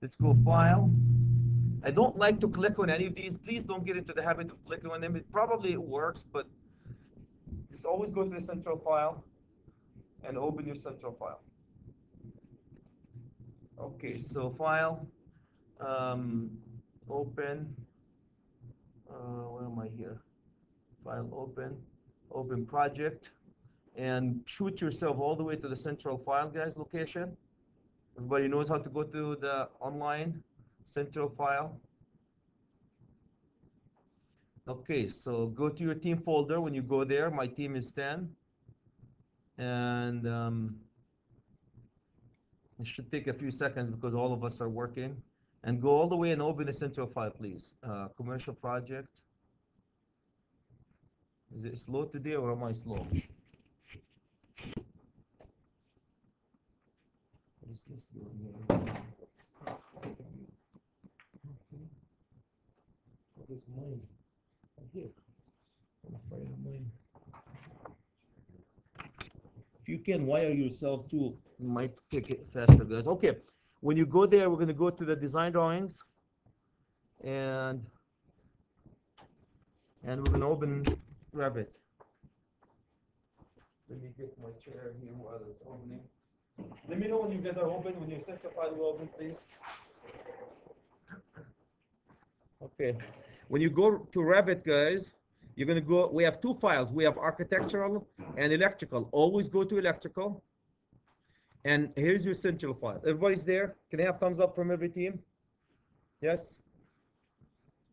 Let's go File. I don't like to click on any of these. Please don't get into the habit of clicking on them. It probably works, but just always go to the central file and open your central file. Okay, so File, open, where am I here? File, open project, and shoot yourself all the way to the central file, guys, location. Everybody knows how to go to the online central file. Okay, so go to your team folder. When you go there, my team is 10. And it should take a few seconds because all of us are working. And go all the way and open the central file, please. Commercial project. Is it slow today or am I slow? What is this doing here? What is mine? Here. I'm afraid of mine. If you can wire yourself too, you might take it faster, guys. Okay, when you go there, we're going to go to the design drawings, and we're going to open Revit. Let me get my chair here while it's opening. Let me know when you guys are open, when your central file will open, please. Okay, when you go to Revit, guys, you're going to go, we have two files. We have architectural and electrical. Always go to electrical. And here's your central file. Everybody's there? Can I have thumbs up from every team? Yes?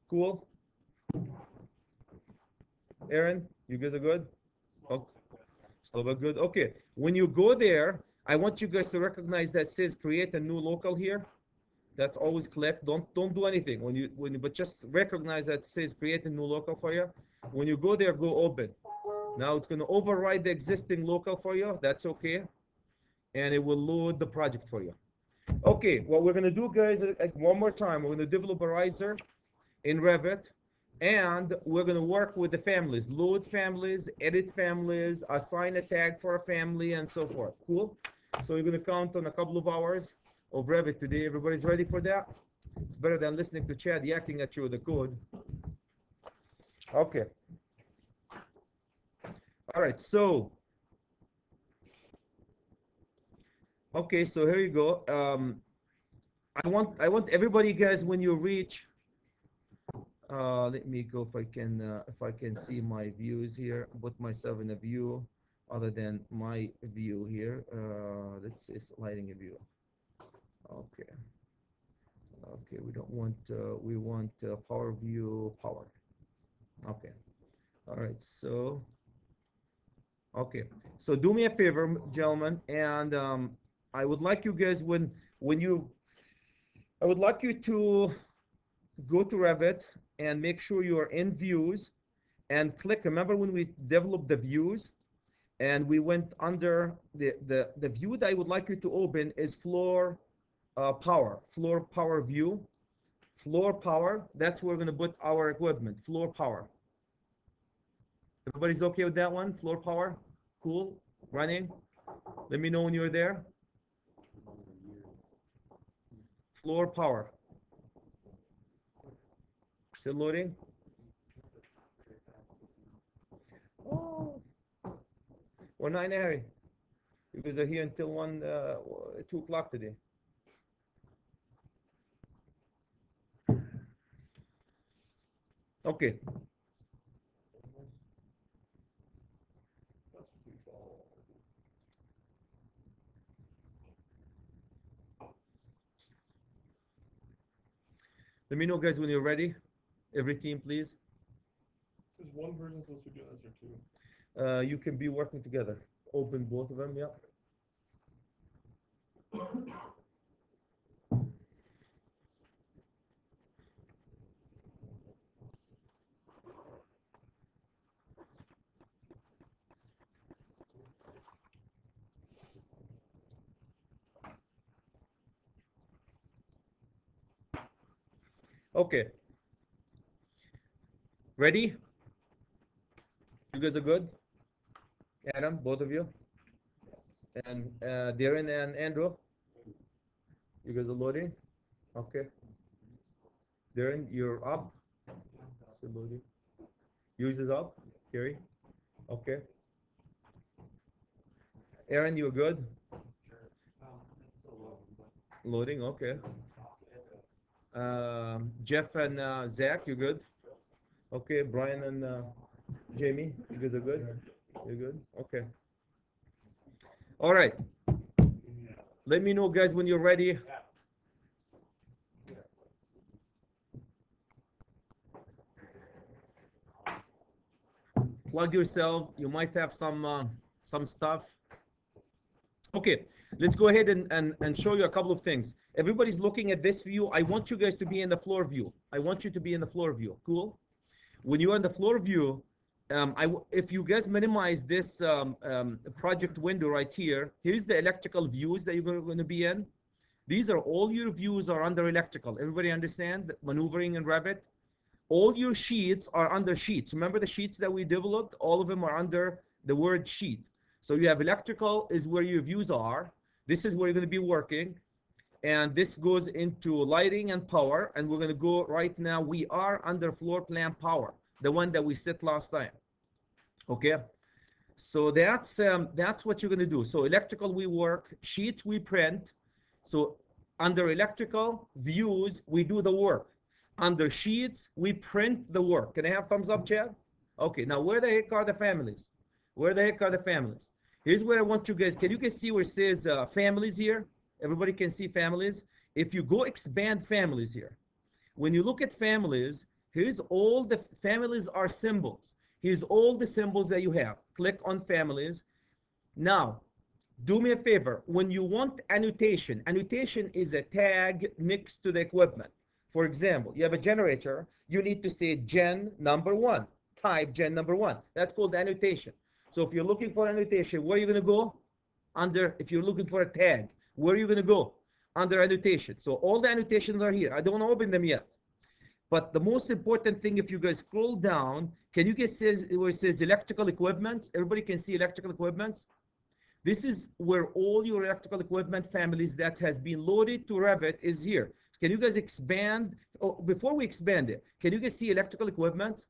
Cool? Aaron, you guys are good? Okay. Slow but good. Okay. When you go there, I want you guys to recognize that says create a new local here. That's always click. Don't do anything but just recognize that says create a new local for you. When you go there, go open. Now it's going to override the existing local for you. That's okay. And it will load the project for you. Okay, what we're going to do, guys, one more time, we're going to develop a riser in Revit, and we're going to work with the families, load families, edit families, assign a tag for a family, and so forth. Cool? So we're going to count on a couple of hours of Revit today. Everybody's ready for that? It's better than listening to Chad yakking at you with the code. Okay. All right, so okay, so here you go. I want everybody, guys, when you reach. Let me go if I can see my views here. Put myself in a view other than my view here. Let's say sliding a view. Okay. Okay, we don't want. We want power view power. Okay. All right. So. Okay. So do me a favor, gentlemen, and I would like you guys I would like you to go to Revit and make sure you are in views and click. Remember when we developed the views and we went under the view that I would like you to open is floor power view. Floor power, that's where we're going to put our equipment. Floor power. Everybody's okay with that one? Floor power? Cool? Running? Let me know when you're there. Floor power. Still loading? Oh. We're not in a hurry. You guys are here until 2 o'clock today. Okay. Let me know, guys, when you're ready. Every team, please. Is one person supposed to be doing this or two? You can be working together. Open both of them, yeah. Okay. Ready? You guys are good? Adam, both of you? And Darren and Andrew? You guys are loading? Okay. Darren, you're up. Loading. Yours is up. Carrie. Okay. Aaron, you're good. Loading. Okay. Jeff and Zach, you're good. Okay. Brian and Jamie, you guys are good. You're good. Okay. All right. Let me know, guys, when you're ready. Plug yourself. You might have some stuff. Okay, let's go ahead and show you a couple of things. Everybody's looking at this view. I want you guys to be in the floor view. I want you to be in the floor view. Cool? When you're in the floor view, if you guys minimize this project window right here, here's the electrical views that you're going to be in. These are all your views are under electrical. Everybody understand maneuvering in Revit? All your sheets are under sheets. Remember the sheets that we developed? All of them are under the word sheet. So you have electrical is where your views are. This is where you're going to be working. And this goes into lighting and power. And we're going to go right now. We are under floor plan power, the one that we set last time. Okay. So that's what you're going to do. So electrical we work, sheets we print. So under electrical views, we do the work. Under sheets, we print the work. Can I have thumbs up, Chad? Okay, now where the heck are the families? Where the heck are the families? Here's where I want you guys, can you guys see where it says families here? Everybody can see families. If you go expand families here, when you look at families, here's all the families are symbols. Here's all the symbols that you have. Click on families. Now, do me a favor. When you want annotation, annotation is a tag next to the equipment. For example, you have a generator, you need to say gen number 1, type gen number 1. That's called annotation. So if you're looking for annotation, where are you going to go? Under, if you're looking for a tag, where are you going to go? Under annotation. So all the annotations are here. I don't open them yet. But the most important thing, if you guys scroll down, can you guys see where it says electrical equipment? Everybody can see electrical equipment. This is where all your electrical equipment families that has been loaded to Revit is here. Can you guys expand? Oh, before we expand it, can you guys see electrical equipment?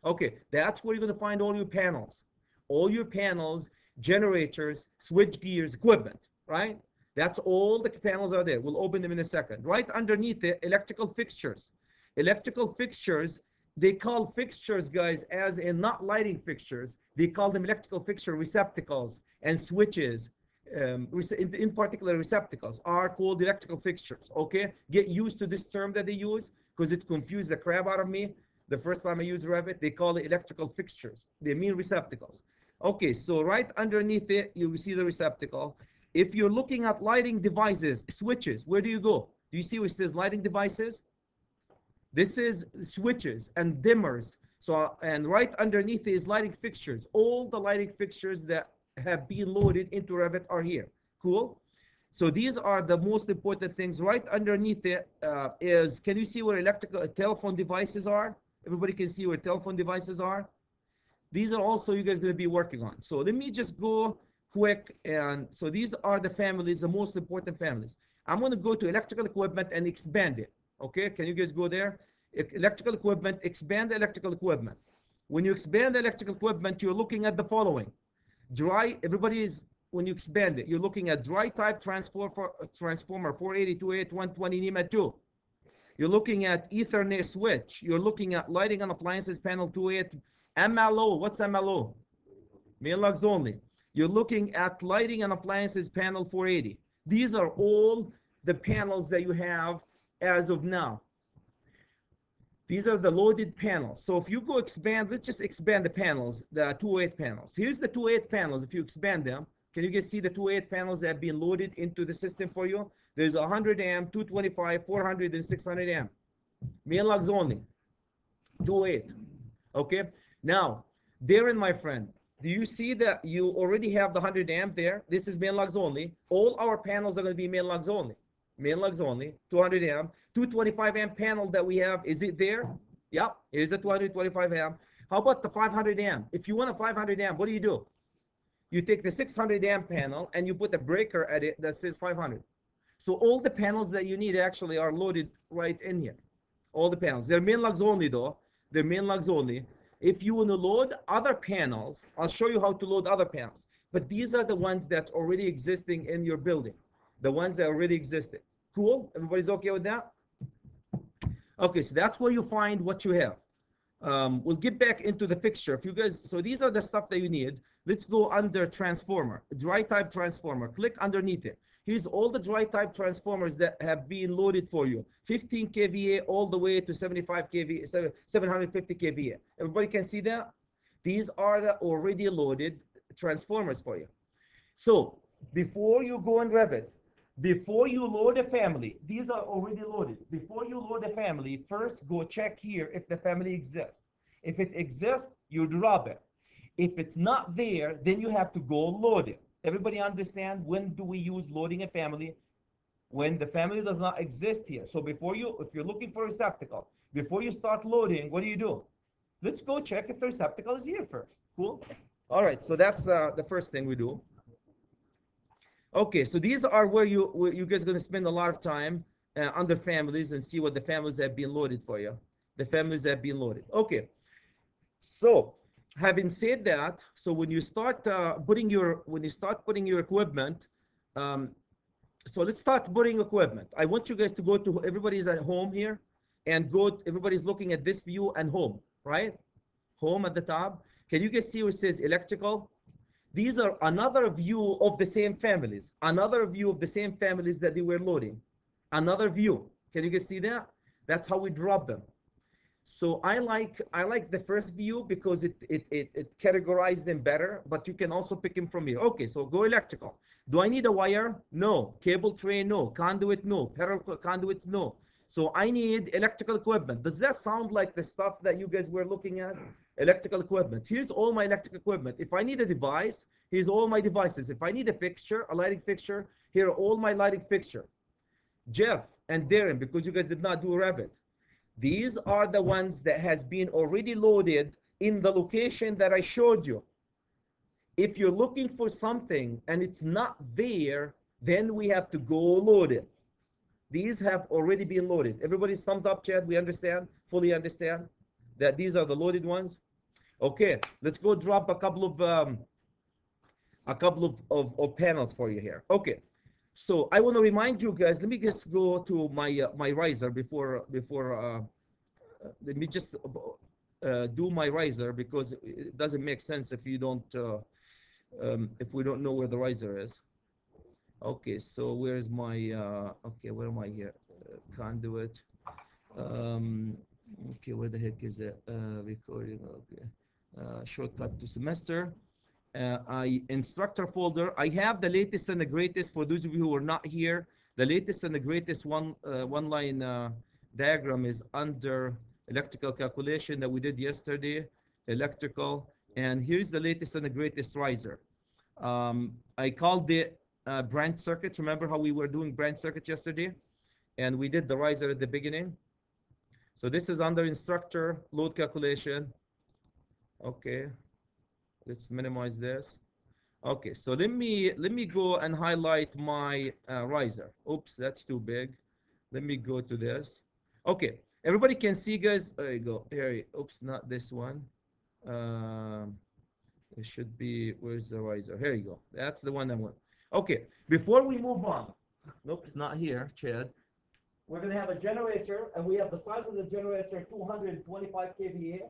Okay, that's where you're going to find all your panels. All your panels, generators, switch gears, equipment, right? That's all the panels are there. We'll open them in a second. Right underneath it, electrical fixtures. Electrical fixtures, they call fixtures, guys, as in not lighting fixtures. They call them electrical fixture receptacles and switches. In particular, receptacles are called electrical fixtures. Okay, get used to this term that they use because it confused the crap out of me. The first time I used Revit, they call it electrical fixtures. They mean receptacles. Okay, so right underneath it, you see the receptacle. If you're looking at lighting devices, switches, where do you go? Do you see where it says lighting devices? This is switches and dimmers. So, and right underneath is lighting fixtures. All the lighting fixtures that have been loaded into Revit are here. Cool. So these are the most important things. Right underneath it is, can you see where electrical telephone devices are? Everybody can see where telephone devices are. These are also you guys going to be working on. So let me just go quick. And so these are the families, the most important families. I'm going to go to electrical equipment and expand it. Okay, can you guys go there? Electrical equipment, expand the electrical equipment. When you expand the electrical equipment, you're looking at the following. Dry, everybody is, when you expand it, you're looking at dry type transformer 480, 288, 120, NEMA 2. You're looking at Ethernet switch. You're looking at lighting and appliances panel 288. MLO, what's MLO? Main logs only. You're looking at lighting and appliances panel 480. These are all the panels that you have as of now. These are the loaded panels. So if you go expand, let's just expand the panels, the 208 panels. Here's the 208 panels. If you expand them, can you guys see the 208 panels that have been loaded into the system for you? There's 100 amp, 225, 400, and 600 amp. Main logs only. 208. Okay. Now, Darren, my friend, do you see that you already have the 100 amp there? This is main logs only. All our panels are going to be main logs only. Main logs only, 200 amp, 225 amp panel that we have. Is it there? Yep, here's a 225 amp. How about the 500 amp? If you want a 500 amp, what do? You take the 600 amp panel and you put a breaker at it that says 500. So all the panels that you need actually are loaded right in here. All the panels. They're main lugs only though. They're main lugs only. If you want to load other panels, I'll show you how to load other panels. But these are the ones that's already existing in your building. The ones that already existed. Cool? Everybody's okay with that? Okay, so that's where you find what you have. We'll get back into the fixture. If you guys, so these are the stuff that you need. Let's go under transformer, dry type transformer. Click underneath it. Here's all the dry type transformers that have been loaded for you. 15 kVA all the way to 75 kVA, 750 kVA. Everybody can see that? These are the already loaded transformers for you. So before you go in Revit, before you load a family, these are already loaded. Before you load a family, first go check here if the family exists. If it exists, you drop it. If it's not there, then you have to go load it. Everybody understand when do we use loading a family? When the family does not exist here. So before you, if you're looking for a receptacle, before you start loading, what do? Let's go check if the receptacle is here first. Cool? All right, so that's the first thing we do. Okay, so these are where you guys are going to spend a lot of time under families and see what the families have been loaded for you. The families have been loaded. Okay, so having said that, so when you start putting your equipment, so let's start putting equipment. I want you guys to go to, everybody's at home here, and everybody's looking at this view and home, right? Home at the top. Can you guys see where it says electrical? These are another view of the same families. Another view of the same families that they were loading. Another view. Can you guys see that? That's how we drop them. So I like the first view because it categorizes them better, but you can also pick them from here. Okay, so go electrical. Do I need a wire? No. Cable tray? No. Conduit? No. Parallel conduit? No. So I need electrical equipment. Does that sound like the stuff that you guys were looking at? Electrical equipment. Here's all my electrical equipment. If I need a device, here's all my devices. If I need a fixture, a lighting fixture, here are all my lighting fixture. Jeff and Darren, because you guys did not do Revit, these are the ones that has been already loaded in the location that I showed you. If you're looking for something and it's not there, then we have to go load it. These have already been loaded. Everybody's thumbs up, Chad. We understand, fully understand that these are the loaded ones. Okay, let's go drop a couple of panels for you here. Okay, so I want to remind you guys. Let me just go to my my riser before let me just do my riser, because it doesn't make sense if you don't if we don't know where the riser is. Okay, so where's my okay, where am I here? Conduit. Okay, where the heck is it? Recording. Okay, shortcut to semester. Instructor folder. I have the latest and the greatest for those of you who are not here. The latest and the greatest one line diagram is under electrical calculation that we did yesterday. Electrical, and here's the latest and the greatest riser. I called it branch circuits. Remember how we were doing branch circuits yesterday, and we did the riser at the beginning. So this is under instructor load calculation. Okay, let's minimize this. Okay, so let me go and highlight my riser. Oops, that's too big. Let me go to this. Okay, everybody can see, guys. There you go. Here. Oops, not this one. It should be, where's the riser? Here you go. That's the one I want. Okay, before we move on, nope, it's not here, Chad. We're going to have a generator, and we have the size of the generator 225 kVA.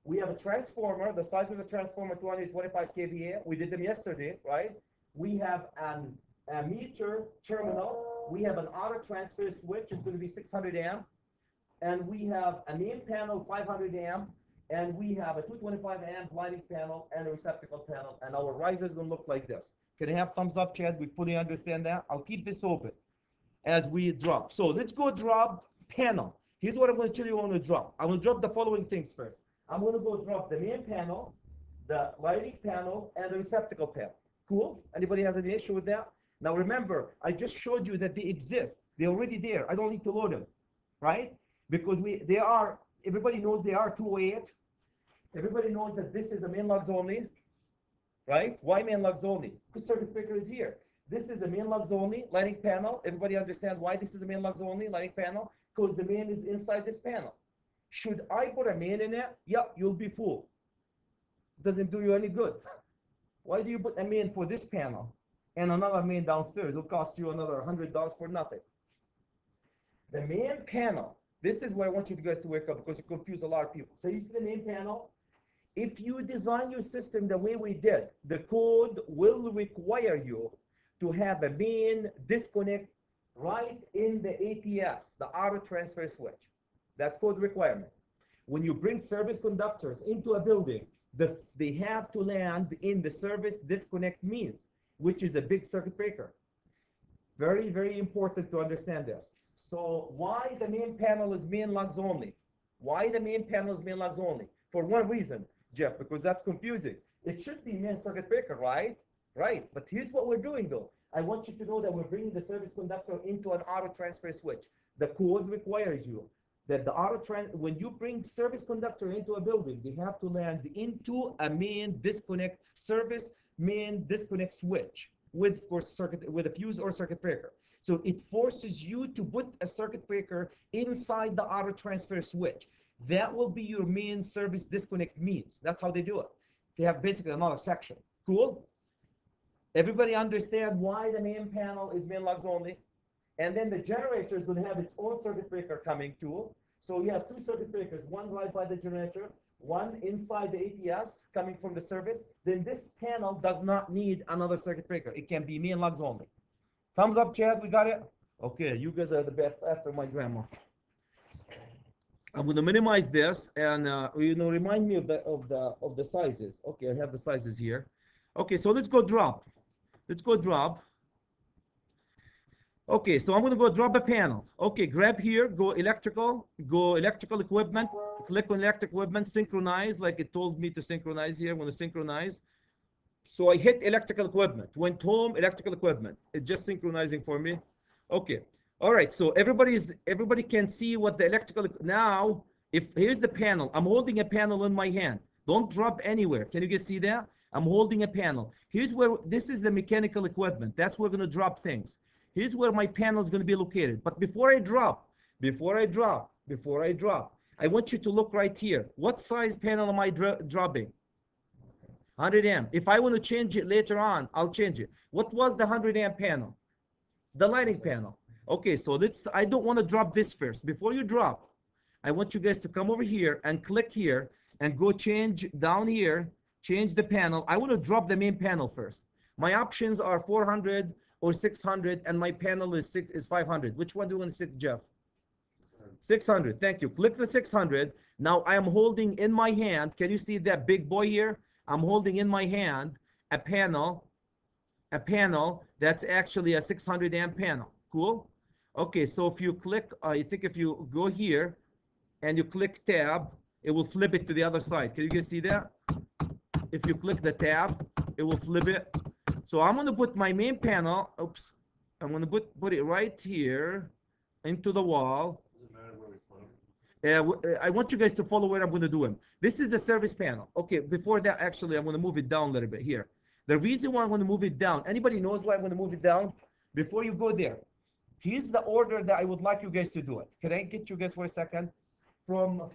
We have a transformer, the size of the transformer 225 kVA. We did them yesterday, right? We have a meter terminal. We have an auto transfer switch. It's going to be 600 amp. And we have a main panel 500 amp. And we have a 225 amp lighting panel and a receptacle panel. And our riser is going to look like this. Can you have thumbs up, Chad? We fully understand that. I'll keep this open as we drop. So let's go drop panel. Here's what I'm going to tell you I want to drop. I'm going to drop the following things first. I'm going to go drop the main panel, the lighting panel, and the receptacle panel. Cool? Anybody has any issue with that? Now remember, I just showed you that they exist. They're already there. I don't need to load them, right? Because everybody knows they are 208. Everybody knows that this is a main lugs only, right? Why main lugs only? Because circuit breaker is here. This is a main lugs only lighting panel. Everybody understand why this is a main lugs only lighting panel? Because the main is inside this panel. Should I put a main in it? Yeah, you'll be fooled. Doesn't do you any good. Why do you put a main for this panel and another main downstairs? It'll cost you another $100 for nothing. The main panel, this is where I want you guys to wake up because you confuse a lot of people. So you see the main panel? If you design your system the way we did, the code will require you to have a main disconnect right in the ATS, the auto transfer switch. That's code requirement. When you bring service conductors into a building, they have to land in the service disconnect means, which is a big circuit breaker. Very, very important to understand this. So why the main panel is main lugs only? Why the main panel is main lugs only? For one reason, Jeff, because that's confusing. It should be main circuit breaker, right? Right, but here's what we're doing though. I want you to know that we're bringing the service conductor into an auto transfer switch. The code requires you that when you bring service conductor into a building, they have to land into a main disconnect switch with, of course, with a fuse or circuit breaker. So it forces you to put a circuit breaker inside the auto transfer switch. That will be your main service disconnect means. That's how they do it. They have basically another section. Cool? Everybody understand why the main panel is main lugs only? And then the generator is going to have its own circuit breaker coming too. So you have two circuit breakers, one right by the generator, one inside the ATS coming from the service. Then this panel does not need another circuit breaker. It can be main lugs only. Thumbs up, Chad. We got it? Okay, you guys are the best after my grandma. I'm going to minimize this and remind me of the sizes. Okay, I have the sizes here. Okay, so let's go drop. Let's go drop. Okay, so I'm going to go drop a panel. Okay, grab here, go electrical equipment, click on electric equipment, synchronize, like it told me to synchronize here. I'm going to synchronize. So I hit electrical equipment, went home, electrical equipment. It's just synchronizing for me. Okay, all right, so everybody can see what the electrical, now, here's the panel. I'm holding a panel in my hand. Don't drop anywhere. Can you guys see that? I'm holding a panel. This is the mechanical equipment. That's where we're going to drop things. Here's where my panel is going to be located. But before I drop, I want you to look right here. What size panel am I dropping? 100 amp. If I want to change it later on, I'll change it. What was the 100 amp panel? The lighting panel. Okay, so I don't want to drop this first. Before you drop, I want you guys to come over here and click here and go change down here, change the panel. I want to drop the main panel first. My options are 400 or 600, and my panel is 500. Which one do you want to stick, Jeff? 600. Thank you. Click the 600. Now I am holding in my hand. Can you see that big boy here? I'm holding in my hand a panel that's actually a 600 amp panel. Cool? Okay, so if you click, I think if you go here and you click tab, it will flip it to the other side. Can you guys see that? If you click the tab, it will flip it. So I'm going to put my main panel, oops, I'm going to put it right here into the wall. Does it matter where we put them? I want you guys to follow what I'm going to do. This is the service panel. Okay, before that, actually, I'm going to move it down a little bit here. The reason why I'm going to move it down, anybody knows why I'm going to move it down? Before you go there, here's the order that I would like you guys to do it. Can I get you guys for a second? From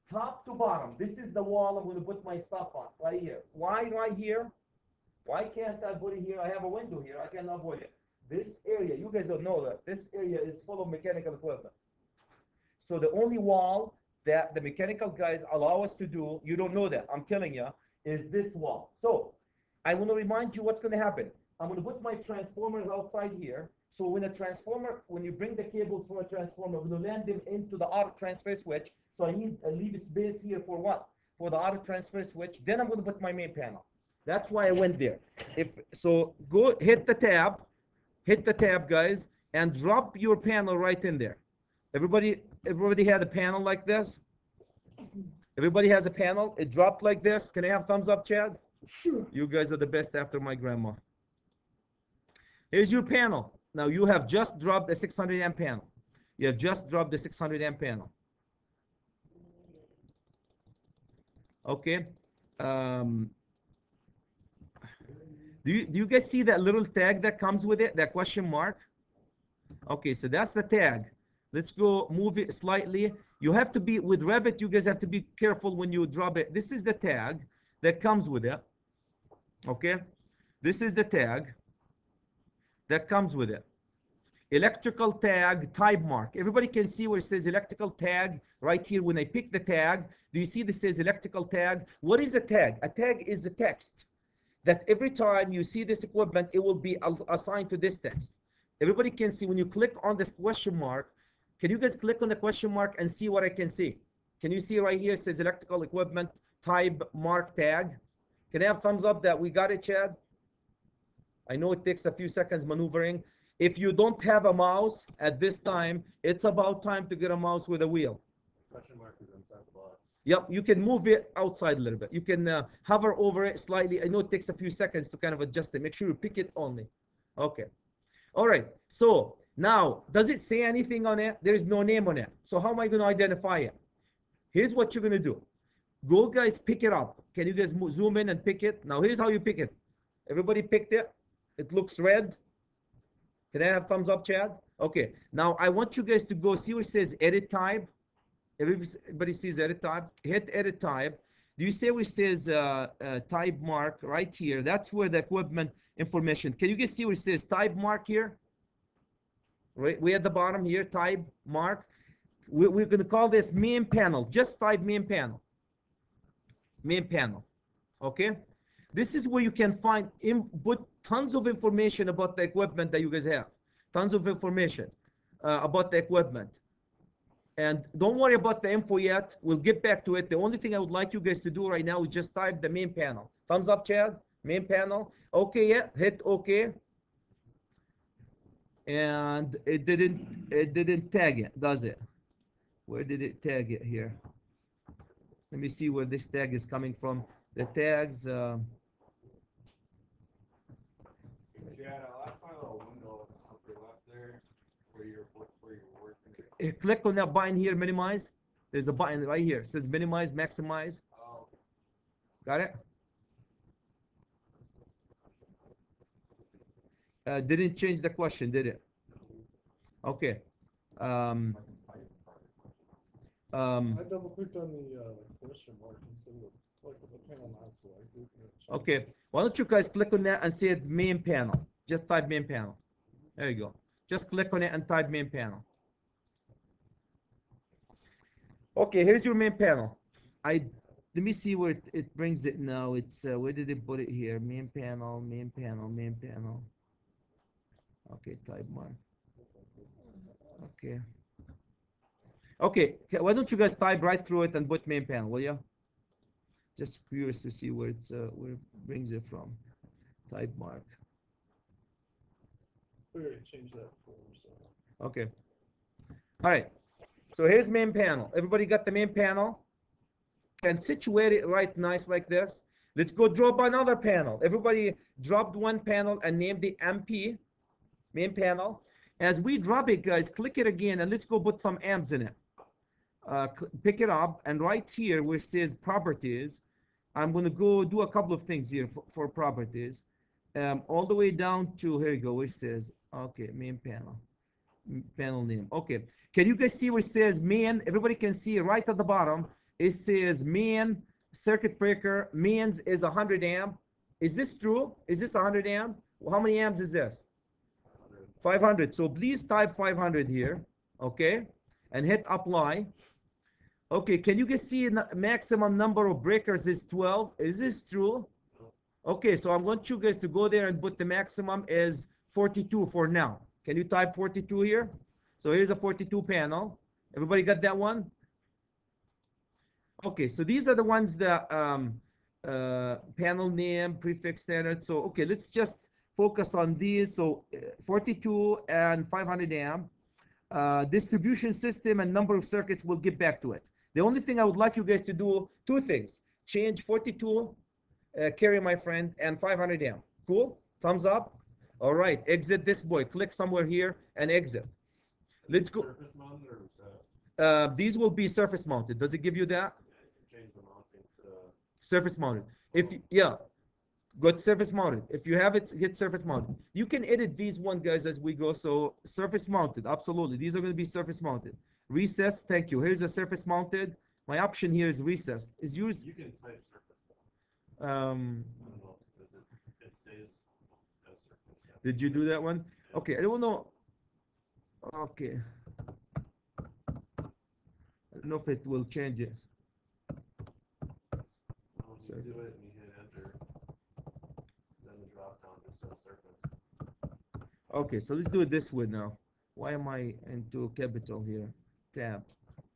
top to bottom, this is the wall I'm going to put my stuff on, right here. Why right here? Why can't I put it here? I have a window here. I can avoid it. This area, you guys don't know that. This area is full of mechanical equipment. So the only wall that the mechanical guys allow us to do, you don't know that, I'm telling you, is this wall. So I want to remind you what's going to happen. I'm going to put my transformers outside here. So when you bring the cables from a transformer, I'm going to land them into the auto transfer switch. So I leave a space here for what? For the auto transfer switch. Then I'm going to put my main panel. That's why I went there. Go hit the tab, guys, and drop your panel right in there. Everybody had a panel like this? Everybody has a panel? It dropped like this? Can I have thumbs up, Chad? Sure. You guys are the best after my grandma. Here's your panel. Now you have just dropped a 600 amp panel. You have just dropped the 600 amp panel. Okay. Do you guys see that little tag that comes with it, that question mark? Okay, so that's the tag. Let's go move it slightly. You have to be, with Revit, you guys have to be careful when you drop it. This is the tag that comes with it. Okay, this is the tag that comes with it. Electrical tag, type mark. Everybody can see where it says electrical tag right here. When I pick the tag, do you see this says electrical tag? What is a tag? A tag is the text that every time you see this equipment, it will be assigned to this text. Everybody can see when you click on this question mark. Can you guys click on the question mark and see what I can see? Can you see right here, it says electrical equipment type mark tag? Can I have thumbs up that we got it, Chad? I know it takes a few seconds maneuvering. If you don't have a mouse at this time, it's about time to get a mouse with a wheel. Question mark is inside the box. Yep, you can move it outside a little bit. You can hover over it slightly. I know it takes a few seconds to kind of adjust it. Make sure you pick it only. Okay. All right. So now, does it say anything on it? There is no name on it. So how am I going to identify it? Here's what you're going to do. Go, guys, pick it up. Can you guys zoom in and pick it? Now, here's how you pick it. Everybody picked it. It looks red. Can I have thumbs up, Chad? Okay. Now, I want you guys to go see where it says edit type. Everybody sees edit type. Hit edit type. Do you see where it says type mark right here? That's where the equipment information. Can you guys see where it says type mark here? Right, we at the bottom here, type mark. We're going to call this main panel. Just type main panel. Main panel. Okay. This is where you can find input tons of information about the equipment that you guys have. Tons of information about the equipment. And don't worry about the info yet. We'll get back to it. The only thing I would like you guys to do right now is just type the main panel. Thumbs up, Chad. Main panel. Okay, yeah. Hit OK. And it didn't tag it, does it? Where did it tag it here? Let me see where this tag is coming from. The tags. Chad, I find a little window upper left there where you're working. Click on that button here, minimize. There's a button right here. It says minimize, maximize. Oh. Got it? Didn't change the question, did it? Okay. I double clicked on the question mark instead of like with the panel not selected. Okay. Why don't you guys click on that and say it main panel? Just type main panel. There you go. Just click on it and type main panel. Okay, here's your main panel. Let me see where it brings it now. It's where did it put it here? Main panel, main panel, main panel. Okay, type mark. Okay. Okay, why don't you guys type right through it and put main panel, will you? Just curious to see where where it brings it from. Type mark. We already changed that before, so. Okay. All right. So here's main panel. Everybody got the main panel? Can situate it right nice like this. Let's go drop another panel. Everybody dropped one panel and named the MP, main panel. As we drop it, guys, click it again and let's go put some amps in it. Pick it up and right here where it says properties, I'm going to go do a couple of things here for properties. All the way down to, here you go, where it says, okay, main panel. Panel name. Okay. Can you guys see where it says main? Everybody can see right at the bottom. It says main circuit breaker. Mains is 100 amp. Is this true? Is this 100 amp? How many amps is this? 500. So please type 500 here. Okay. And hit apply. Okay. Can you guys see the maximum number of breakers is 12? Is this true? Okay. So I want you guys to go there and put the maximum is 42 for now. Can you type 42 here? So here's a 42 panel. Everybody got that one? Okay, so these are the ones that panel name, prefix standard. So, okay, let's just focus on these. So 42 and 500 amp. Distribution system and number of circuits, we'll get back to it. The only thing I would like you guys to do, two things. Change 42, carry my friend, and 500 amp. Cool? Thumbs up. All right, exit this boy. Click somewhere here and exit. Let's go. Surface mounted or These will be surface mounted. Does it give you that? change the mounting to Surface mounted. If yeah, Got surface mounted. If you have it, hit surface mounted. You can edit these one, guys, as we go. So surface mounted, absolutely. These are going to be surface mounted. Recessed, thank you. Here's a surface mounted. My option here is recessed. Is yours? You can type surface. Um, I don't know if it stays as surface. Yeah. did you do that one? Okay, I don't know. Okay. I don't know if it will change it. You do it and you hit enter, then the drop down just says surface. Okay, so let's do it this way now. Why am I into capital here? Tab,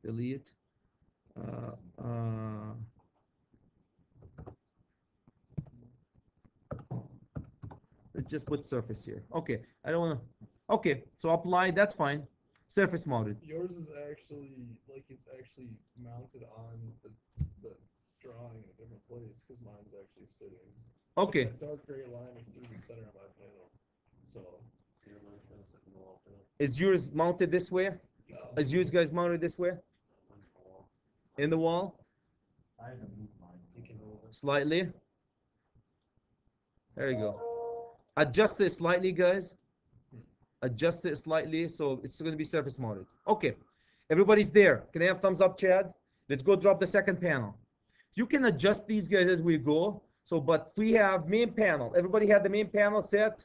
delete. Let's just put surface here. Okay, I don't want to. Okay, so apply. That's fine. Surface mounted. Yours is actually like it's actually mounted on the drawing in a different place because mine's actually sitting. Okay. That dark gray line is through the center of my panel. So Your mine's gonna sit in the wall panel. Is yours mounted this way? Is yours guys mounted this way? In the wall? I haven't moved mine. You can move it. Slightly. There you go. Adjust it slightly, guys. Adjust it slightly so it's going to be surface mounted. Okay. Everybody's there. Can I have thumbs up, Chad? Let's go drop the second panel. You can adjust these guys as we go. So, but we have main panel. Everybody had the main panel set?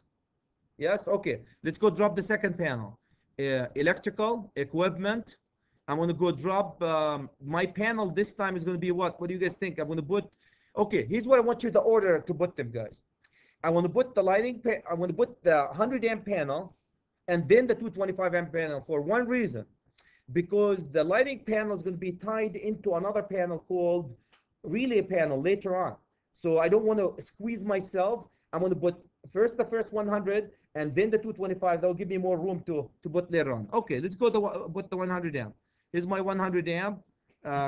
Yes? Okay. Let's go drop the second panel. Electrical, equipment. I'm going to go drop my panel. This time is going to be what? What do you guys think? I'm going to put, okay, here's what I want you to order to put them, guys. I want to put the lighting, I want to put the 100 amp panel and then the 225 amp panel for one reason. Because the lighting panel is going to be tied into another panel called relay panel later on. So I don't want to squeeze myself. I'm going to put first the first 100 and then the 225. That'll give me more room to put later on. Okay, let's go to put the 100 amp. Here's my 100 amp.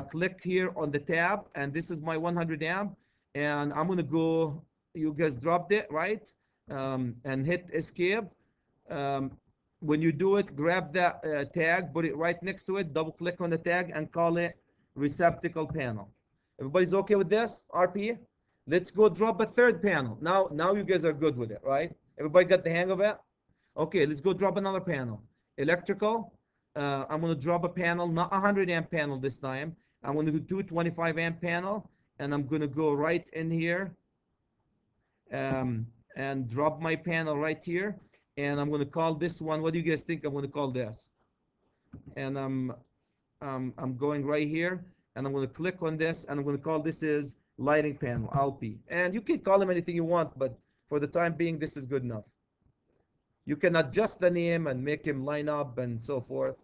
Click here on the tab, and this is my 100 amp. And I'm going to go, you guys dropped it, right? And hit escape. When you do it, grab that tag, put it right next to it, double click on the tag, and call it receptacle panel. Everybody's okay with this? RP? Let's go drop a third panel. Now you guys are good with it, right? Everybody got the hang of it? Okay, let's go drop another panel. Electrical. I'm going to drop a panel, not a 100 amp panel this time. I'm going to do 25 amp panel, and I'm going to go right in here and drop my panel right here. And I'm going to call this one. What do you guys think I'm going to call this? And I'm going right here, and I'm going to click on this, and I'm going to call this is lighting panel, LP. And you can call them anything you want, but for the time being, this is good enough. You can adjust the name and make him line up and so forth.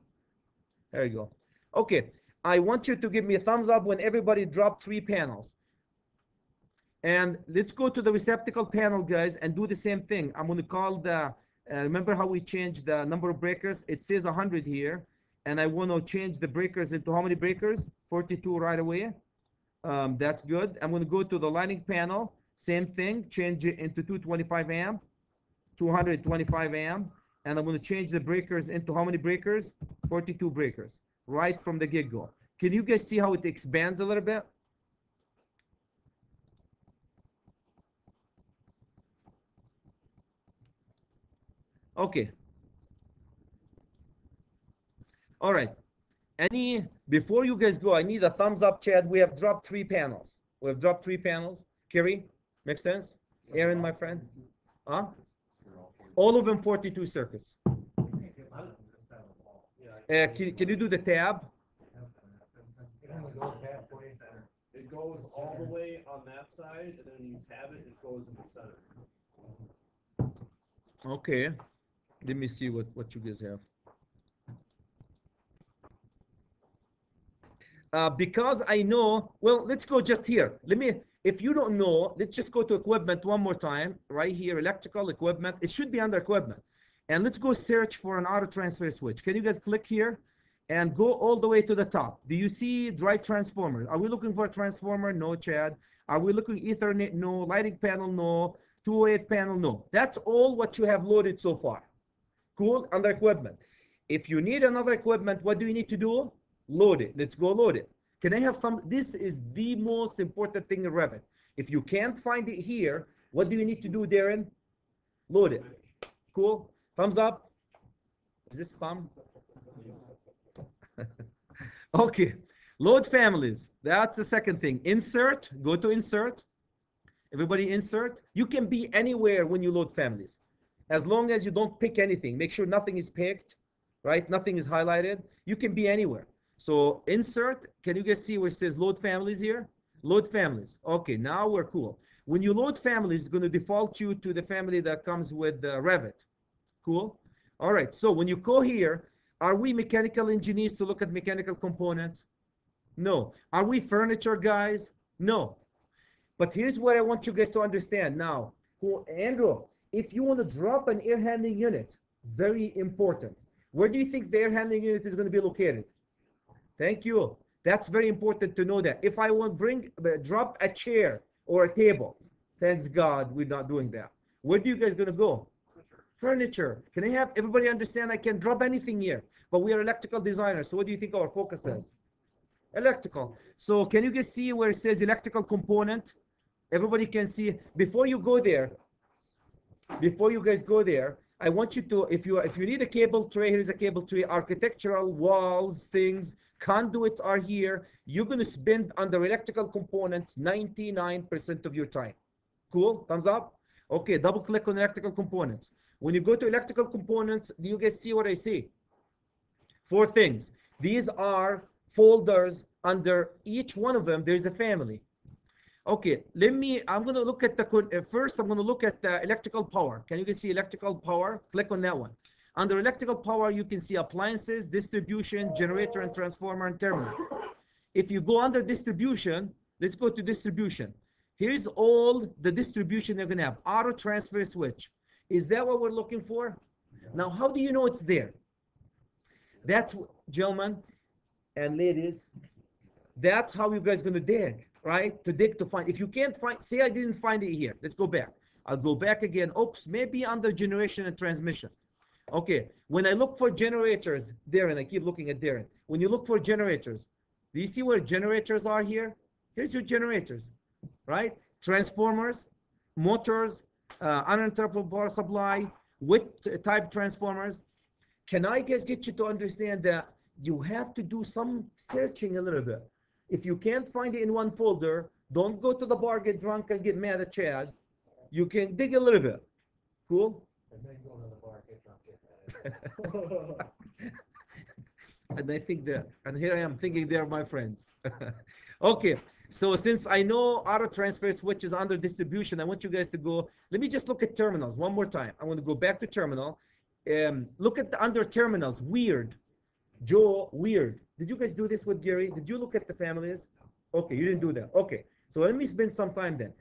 There you go. Okay, I want you to give me a thumbs up when everybody dropped 3 panels. And let's go to the receptacle panel, guys, and do the same thing. I'm going to call the, remember how we changed the number of breakers? It says 100 here. And I want to change the breakers into how many breakers? 42 right away. That's good. I'm going to go to the lighting panel. Same thing. Change it into 225 amp. 225 amp, and I'm going to change the breakers into how many breakers? 42 breakers, right from the get-go. Can you guys see how it expands a little bit? Okay. All right. Before you guys go, I need a thumbs up, Chad. We have dropped 3 panels. We have dropped 3 panels. Kerry, makes sense? Aaron, my friend? Huh? All of them 42 circuits. Can you do the tab? It goes all the way on that side, and then you tab it, it goes in the center. Okay. Let me see what you guys have. Because I know, well, let's go just here. If you don't know, let's just go to equipment one more time. Right here, electrical equipment. It should be under equipment. And let's go search for an auto transfer switch. Can you guys click here and go all the way to the top? Do you see dry transformer? Are we looking for a transformer? No, Chad. Are we looking Ethernet? No. Lighting panel? No. 208 panel? No. That's all what you have loaded so far. Cool? Under equipment. If you need another equipment, what do you need to do? Load it. Let's go load it. Can I have some? This is the most important thing in Revit. If you can't find it here, What do you need to do, Darren? Load it. Cool. Thumbs up. Is this thumb? Okay. Load families. That's the second thing. Insert. Go to insert. Everybody insert. You can be anywhere when you load families. As long as you don't pick anything. Make sure nothing is picked, right? Nothing is highlighted. You can be anywhere. So insert. Can you guys see where it says load families here? Load families. Okay, now we're cool. When you load families, it's going to default you to the family that comes with Revit. Cool? All right, so when you go here, are we mechanical engineers to look at mechanical components? No. Are we furniture guys? No. But here's what I want you guys to understand now. Andrew, if you want to drop an air handling unit, very important. Where do you think the air handling unit is going to be located? Thank you. That's very important to know that. If I want to drop a chair or a table, thanks God we're not doing that. Where do you guys going to go? Furniture. Can I have everybody understand I can drop anything here? But we are electrical designers. So what do you think our focus is? Electrical. So can you guys see where it says electrical component? Everybody can see. Before you go there, before you guys go there, I want you to, if you need a cable tray, here's a cable tray, architectural walls, things, conduits are here. You're going to spend under electrical components 99% of your time. Cool? Thumbs up? Okay, double click on electrical components. When you go to electrical components, do you guys see what I see? 4 things. These are folders. Under each one of them, there's a family. Okay, I'm going to look at the, first I'm going to look at the electrical power. Can you guys see electrical power? Click on that one. Under electrical power, you can see appliances, distribution, generator and transformer, and terminals. If you go under distribution, let's go to distribution. Here's all the distribution they're going to have. Auto transfer switch. Is that what we're looking for? Now, how do you know it's there? That's, gentlemen and ladies, that's how you guys going to dig. Right? To dig to find. If you can't find, say I didn't find it here. Let's go back. I'll go back again. Oops, maybe under generation and transmission. Okay, when I look for generators, Darren, I keep looking at Darren. When you look for generators, do you see where generators are here? Here's your generators, right? Transformers, motors, uninterruptible power supply, with type transformers. Can I guys get you to understand that you have to do some searching a little bit? If you can't find it in one folder, don't go to the bar, get drunk, and get mad at Chad. You can dig a little bit. Cool? And then go to the bar, get drunk, get mad. And I think that, and here I am thinking they're my friends. Okay, so since I know auto transfer switch is under distribution, I want you guys to go, let me just look at terminals one more time. I want to go back to terminal. Look at the under terminals, weird. Joe, weird. Did you guys do this with Gary? Did you look at the families? Okay, you didn't do that. Okay, so let me spend some time then.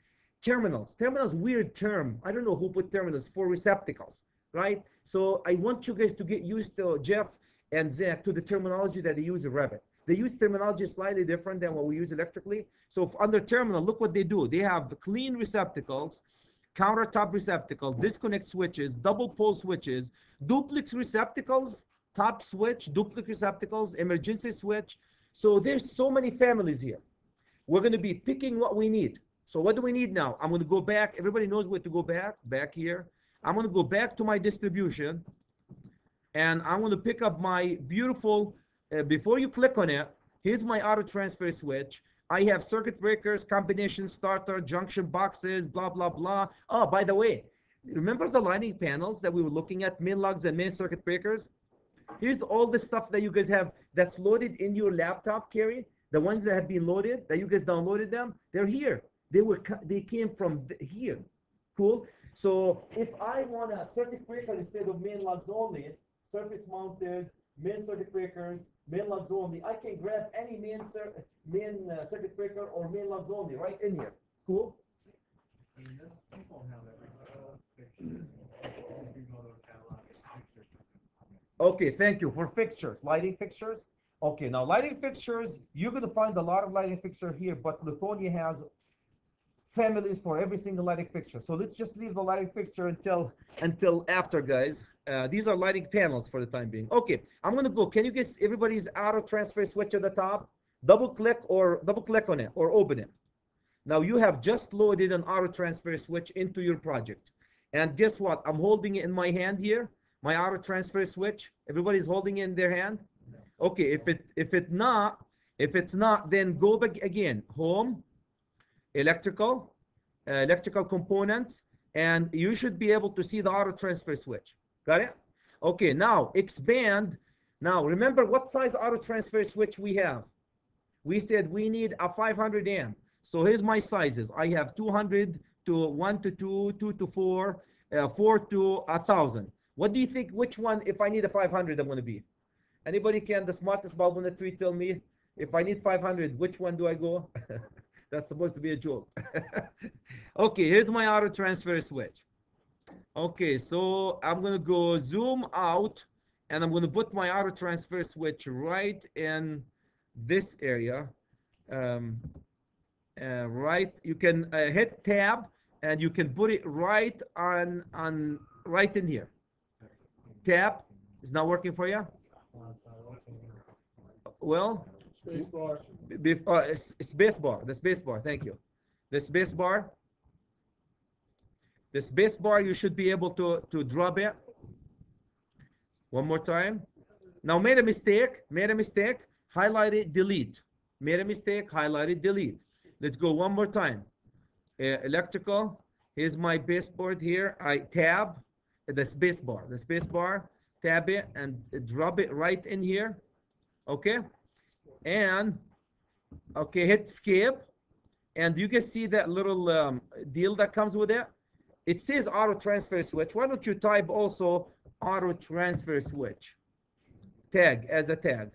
Terminals. Terminals, weird term. I don't know who put terminals for receptacles, right? So I want you guys to get used to, Jeff and Zach, to the terminology that they use in Revit. They use terminology slightly different than what we use electrically. So under terminal, look what they do. They have clean receptacles, countertop receptacle, disconnect switches, double pole switches, duplex receptacles, top switch, duplex receptacles, emergency switch. So there's so many families here. We're going to be picking what we need. So what do we need now? I'm going to go back. Everybody knows where to go back here. I'm going to go back to my distribution, and I'm going to pick up my beautiful, before you click on it, here's my auto transfer switch. I have circuit breakers, combination starter, junction boxes, blah, blah, blah. Oh, by the way, remember the lighting panels that we were looking at, main lugs and main circuit breakers? Here's all the stuff that you guys have that's loaded in your laptop, Carrie. The ones that have been loaded, that you guys downloaded them, they're here. They came from here. Cool. So if I want a circuit breaker instead of main lugs only, surface mounted, main circuit breakers, main lugs only, I can grab any main circuit breaker or main lugs only right in here. Cool. Okay, thank you. For fixtures, lighting fixtures. Okay, now lighting fixtures, you're going to find a lot of lighting fixture here, but Lithonia has families for every single lighting fixture. So let's just leave the lighting fixture until after, guys. These are lighting panels for the time being. Okay, I'm going to go. Can you guess everybody's auto transfer switch at the top? Double click on it or open it. Now you have just loaded an auto transfer switch into your project. And guess what? I'm holding it in my hand here, my auto transfer switch. Everybody's holding it in their hand. Okay, if it's not, then go back again. Home, electrical components, and you should be able to see the auto transfer switch. Got it? Okay, now expand. Now remember what size auto transfer switch we have. We said we need a 500 amp. So here's my sizes. I have 200 to 1 to 2, 2 to 4, 4 to 1,000. What do you think, which one, if I need a 500, I'm going to be? Anybody can, the smartest bulb on the tree, tell me, if I need 500, which one do I go? That's supposed to be a joke. Okay, here's my auto transfer switch. Okay, so I'm going to go zoom out, and I'm going to put my auto transfer switch right in this area. Right, you can hit tab, and you can put it right on right in here. Tab is not working for you. Well, space bar. The space bar. Thank you. The space bar. The space bar. You should be able to drop it. One more time. Now made a mistake. Made a mistake. Highlight it. Delete. Made a mistake. Highlight it. Delete. Let's go one more time. Electrical. Here's my baseboard here. I tab the space bar. The space bar. Tab it and drop it right in here. Okay. And okay, hit escape. And you can see that little deal that comes with it. It says auto transfer switch. Why don't you type also auto transfer switch? Tag as a tag.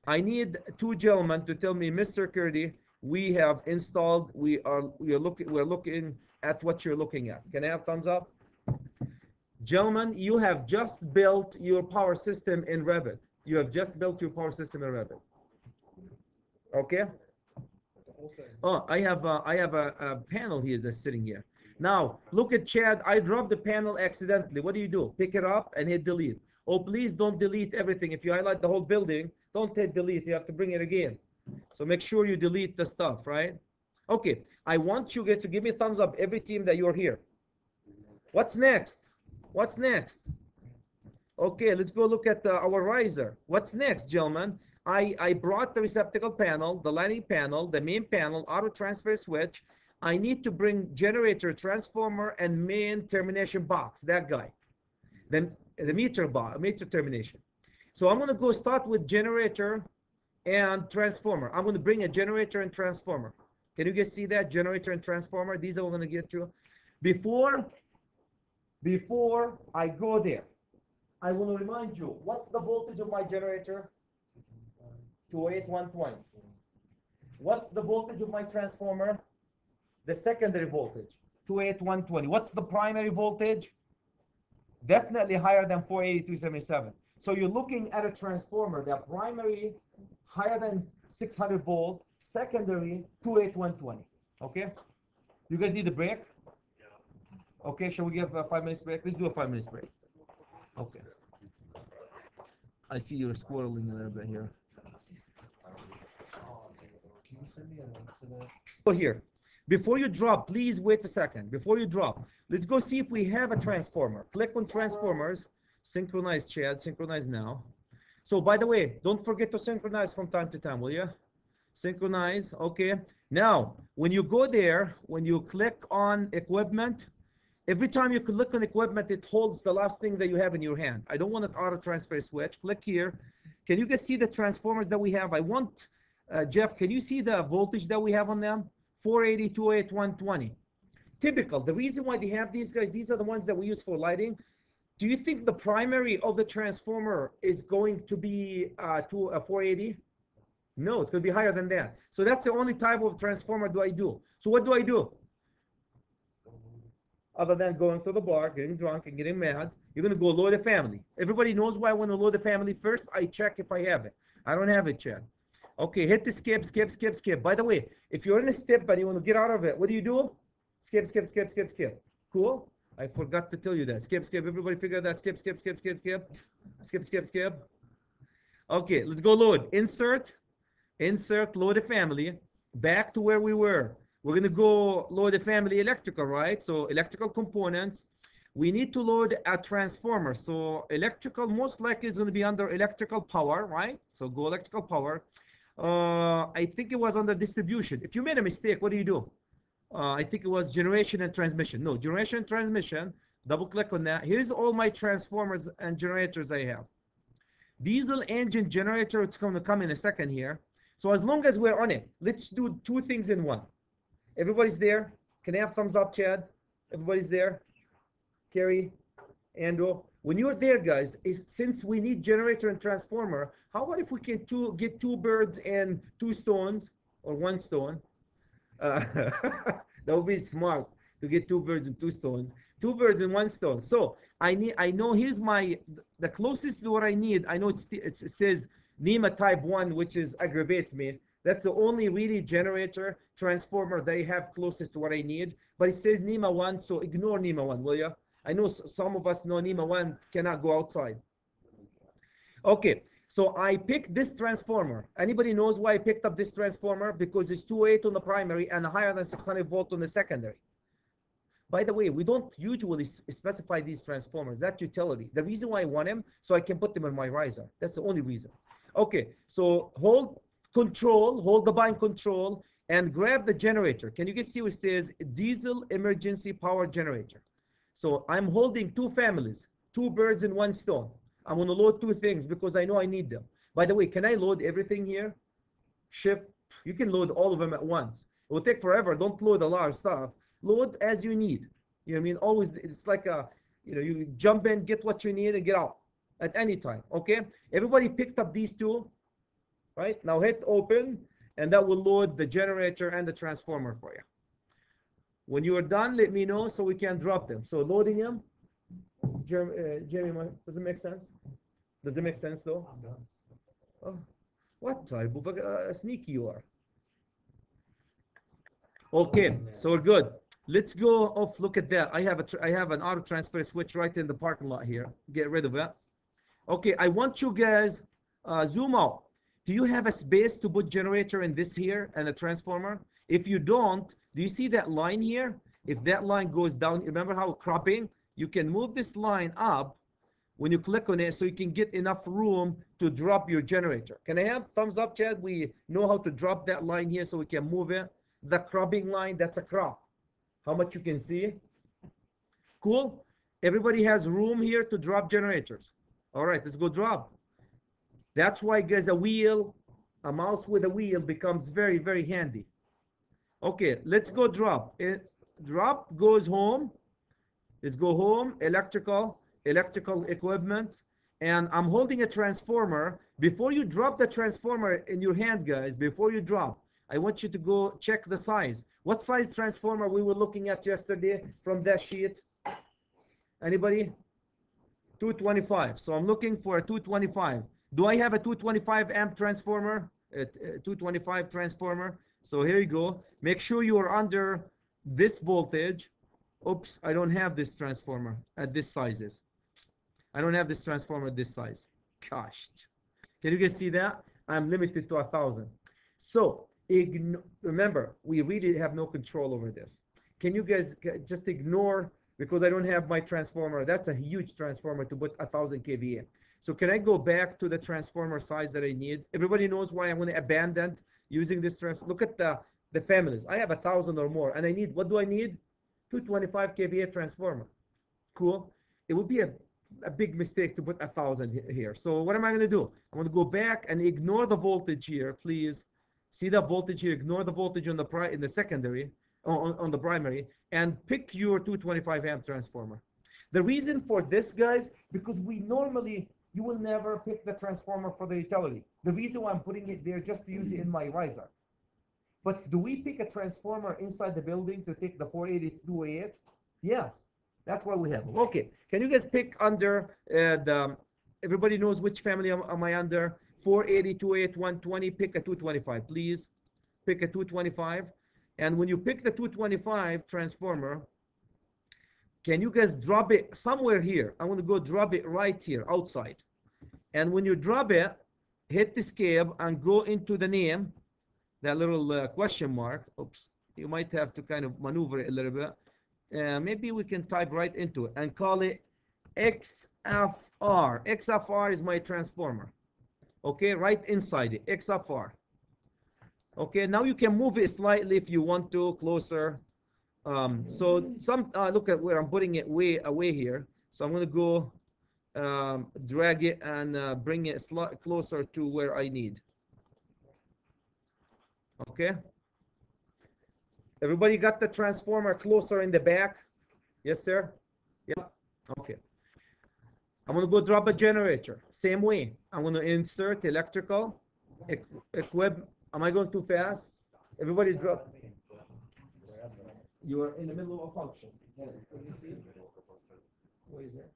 I need two gentlemen to tell me, Mr. Curdy, we have installed, we're looking at what you're looking at. Can I have thumbs up? Gentlemen, you have just built your power system in Revit. You have just built your power system in Revit. Okay? Oh, I have a panel here that's sitting here. Now, look at Chad. I dropped the panel accidentally. What do? Pick it up and hit delete. Oh, please don't delete everything. If you highlight the whole building, don't hit delete. You have to bring it again. So make sure you delete the stuff, right? Okay. I want you guys to give me a thumbs up, every team that you're here. What's next? What's next? Okay, let's go look at our riser. What's next, gentlemen? I brought the receptacle panel, the lighting panel, the main panel, auto transfer switch. I need to bring generator, transformer, and main termination box, that guy. Then the meter termination. So I'm going to go start with generator and transformer. I'm going to bring a generator and transformer. Can you guys see that? Generator and transformer. These are what I'm going to get to. Before I go there, I want to remind you, what's the voltage of my generator? 28120. What's the voltage of my transformer? The secondary voltage, 28120. What's the primary voltage? Definitely higher than 480-277. So you're looking at a transformer, the primary higher than 600 volt, secondary 28120. Okay? You guys need a break? Okay, shall we give a 5 minutes break? Let's do a 5 minutes break. Okay. I see you're squirreling a little bit here. Can you send me a link to that? Go here. Before you drop, please wait a second. Before you drop, let's go see if we have a transformer. Click on transformers. Synchronize, Chad. Synchronize now. So, by the way, don't forget to synchronize from time to time, will you? Synchronize. Okay. Now, when you go there, when you click on equipment, every time you click on equipment, it holds the last thing that you have in your hand. I don't want an auto transfer switch. Click here. Can you guys see the transformers that we have? I want, Jeff, can you see the voltage that we have on them? 480, 208, 120. Typical. The reason why they have these guys, these are the ones that we use for lighting. Do you think the primary of the transformer is going to be to a 480? No, it could be higher than that. So that's the only type of transformer do I do. So what do I do? Other than going to the bar, getting drunk, and getting mad, you're going to go load a family. Everybody knows why I want to load a family first. I check if I have it. I don't have it, Chad. Okay, hit the skip. By the way, if you're in a step and you want to get out of it, what do? Skip. Cool? I forgot to tell you that. Skip. Everybody figure that. Skip. Skip. Okay, let's go load. Insert, load a family. back to where we were. We're gonna go load the family electrical, right? So electrical components. We need to load a transformer. So electrical most likely is gonna be under electrical power, right? So go electrical power. I think it was under distribution. If you made a mistake, what do? I think it was generation and transmission. No, generation and transmission. Double click on that. Here's all my transformers and generators I have. Diesel engine generator, it's going to come in a second here. So as long as we're on it, let's do two things in one. Everybody's there? Can I have thumbs up, Chad? Everybody's there? Kerry, Ando? When you're there, guys, since we need generator and transformer, how about if we can get two birds and two stones, or one stone? That would be smart to get two birds and two stones. Two birds and one stone. So I know here's the closest to what I need. I know it says NEMA type 1, which aggravates me. That's the only really generator transformer they have closest to what I need. But it says NEMA 1, so ignore NEMA 1, will you? I know some of us know NEMA 1 cannot go outside. Okay, so I picked this transformer. Anybody knows why I picked up this transformer? Because it's 208 on the primary and higher than 600 volt on the secondary. By the way, we don't usually specify these transformers. That's utility. The reason why I want them, so I can put them in my riser. That's the only reason. Okay, so hold the bind control, and grab the generator. Can you guys see what it says? Diesel emergency power generator. So I'm holding two families, two birds and one stone. I'm going to load two things because I know I need them. By the way, can I load everything here? Shift. You can load all of them at once. It will take forever. Don't load a lot of stuff. Load as you need. You know what I mean? Always, it's like you jump in, get what you need, and get out at any time. Okay? Everybody picked up these two, right? Now hit open, and that will load the generator and the transformer for you. When you are done, let me know so we can drop them. So loading them. Jamie, does it make sense? Does it make sense though? I'm done. Oh, what type of sneaky you are? Okay, so we're good. Let's go off. Look at that. I have an auto transfer switch right in the parking lot here. Get rid of it. Okay, I want you guys zoom out. Do you have a space to put generator in this here and a transformer? If you don't, do you see that line here? If that line goes down, remember how cropping? You can move this line up when you click on it so you can get enough room to drop your generator. Can I have thumbs up, Chad? We know how to drop that line here so we can move it. The cropping line, that's a crop. How much you can see? Cool. Everybody has room here to drop generators. All right, let's go drop. That's why, guys, a mouse with a wheel becomes very, very handy. Okay, let's go drop. Drop goes home. Let's go home, electrical equipment. And I'm holding a transformer. Before you drop the transformer in your hand, guys, before you drop, I want you to go check the size. What size transformer we were looking at yesterday from that sheet? Anybody? 225. So I'm looking for a 225. Do I have a 225 amp transformer? 225 transformer. So here you go. Make sure you are under this voltage. Oops, I don't have this transformer at this sizes. I don't have this transformer at this size. Gosh. Can you guys see that? I'm limited to 1,000. So remember, we really have no control over this. Can you guys just ignore, because I don't have my transformer. That's a huge transformer to put 1,000 kVA. So can I go back to the transformer size that I need? Everybody knows why I'm going to abandon using this Look at the families. I have 1,000 or more, and I need, what do I need? 225 kVA transformer. Cool. It would be a big mistake to put 1,000 here. So what am I going to do? I'm going to go back and ignore the voltage here, please. See the voltage here. Ignore the voltage on in the secondary, on the primary, and pick your 225 amp transformer. The reason for this, guys, because you will never pick the transformer for the utility. The reason why I'm putting it there just to use it in my riser. But do we pick a transformer inside the building to take the 480-208? Yes, that's why we have them. Okay, can you guys pick under everybody knows which family am I under? 480, 208, 120, pick a 225, please. Pick a 225. And when you pick the 225 transformer, can you guys drop it somewhere here? I want to go drop it right here, outside. And when you drop it, hit the escape and go into the name. that little question mark. Oops, you might have to kind of maneuver it a little bit. Maybe we can type right into it and call it XFR. XFR is my transformer. Okay, right inside it, XFR. Okay, now you can move it slightly if you want to, closer. So look at where I'm putting it way away here. So I'm going to go drag it and bring it closer to where I need. Okay. Everybody got the transformer closer in the back? Yes, sir? Yeah. Okay. I'm going to go drop a generator. Same way. I'm going to insert electrical equip. Am I going too fast? Everybody drop. You are in the middle of a function. Can you see? Where is that?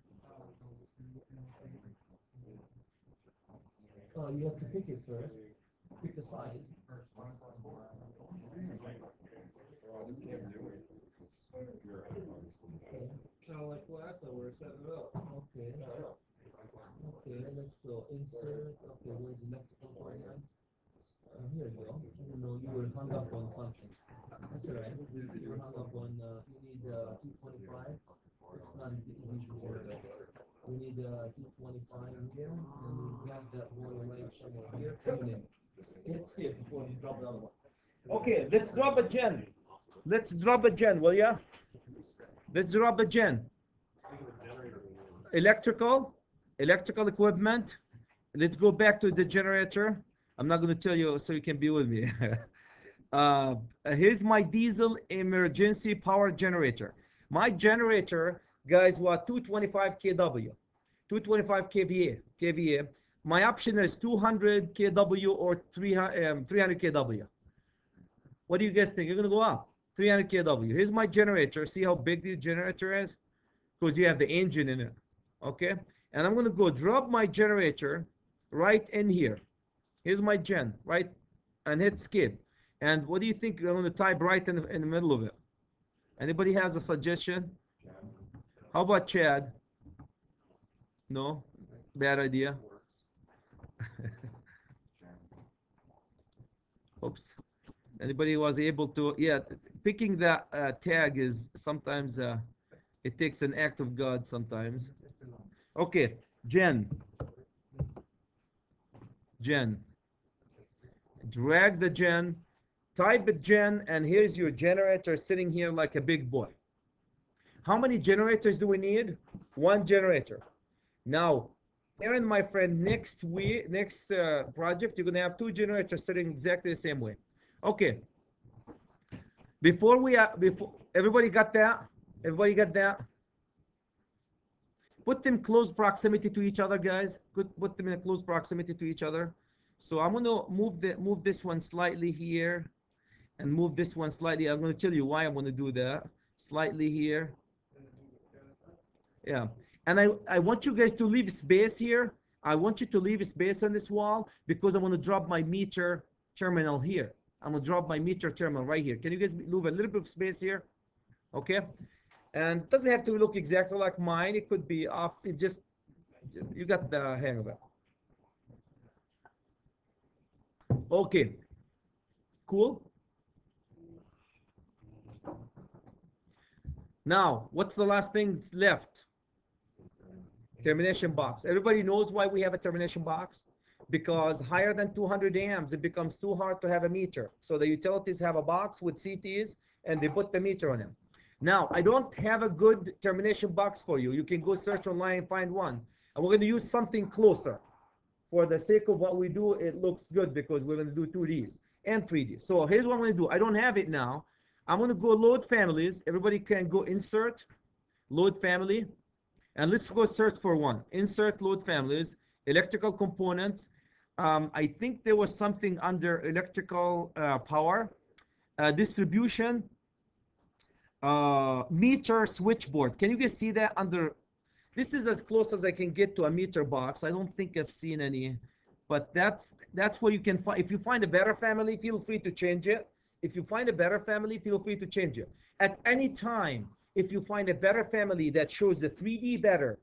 Oh, you have to pick it first. Pick the size. Kind of like last time we were setting it up. Okay. Okay, let's go. Insert. Okay, where's electrical going on? Here you go. No, you were hung up on something. That's all right. You were hung up on, you need 225. It's not easy to work. We need 225 here, and we grab that boy right somewhere here. Hit skip before you drop the other one. Okay, let's drop a gen. Let's drop a gen, will ya? Let's drop a gen. Electrical equipment. Let's go back to the generator. I'm not going to tell you so you can be with me. Here's my diesel emergency power generator. My generator, guys, was 225 kW, 225 kVA. My option is 200 kW or 300 kW. What do you guys think? You're going to go up 300 kW. Here's my generator. See how big the generator is? Because you have the engine in it. Okay? And I'm going to go drop my generator right in here. Here's my gen, right? And hit skip. And what do you think? I'm going to type right in the middle of it. Anybody has a suggestion? How about Chad? No? Bad idea? Oops. Anybody was able to? Yeah, picking that tag is sometimes, it takes an act of God sometimes. Okay, Gen. Drag the gen, type it gen, and here's your generator sitting here like a big boy. How many generators do we need? One generator. Now, Aaron, my friend, next project, you're gonna have two generators sitting exactly the same way. Okay. Before everybody got that? Everybody got that? Put them close proximity to each other, guys. Put them in a close proximity to each other. So I'm going to move this one slightly here and move this one slightly. I'm going to tell you why I'm going to do that. Slightly here. Yeah. And I want you guys to leave space here. I want you to leave space on this wall because I'm going to drop my meter terminal here. I'm going to drop my meter terminal right here. Can you guys leave a little bit of space here? Okay. And it doesn't have to look exactly like mine. It could be off. It just, you got the hang of it. Okay, cool. Now, what's the last thing that's left? Termination box. Everybody knows why we have a termination box? Because higher than 200 amps, it becomes too hard to have a meter. So the utilities have a box with CTs and they put the meter on them. Now, I don't have a good termination box for you. You can go search online and find one. And we're going to use something closer. For the sake of what we do, it looks good because we're going to do 2Ds and 3Ds. So here's what I'm going to do. I don't have it now. I'm going to go load families. Everybody can go insert, load family. And let's go search for one. Insert load families, electrical components. I think there was something under electrical power, distribution, meter switchboard. Can you guys see that under? This is as close as I can get to a meter box. I don't think I've seen any, but that's where you can find. If you find a better family, feel free to change it. If you find a better family, feel free to change it. At any time, if you find a better family that shows the 3D better,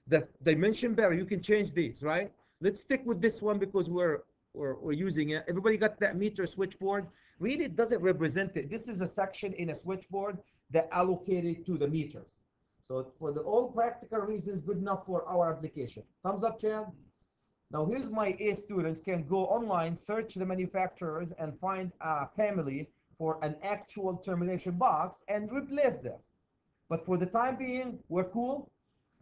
the dimension better, you can change these, right? Let's stick with this one because we're we're using it. Everybody got that meter switchboard? Really, it doesn't represent it. This is a section in a switchboard that allocated to the meters. So for the all practical reasons, good enough for our application. Thumbs up, Chad. Now here's my A students can go online, search the manufacturers, and find a family for an actual termination box and replace this. But for the time being, we're cool.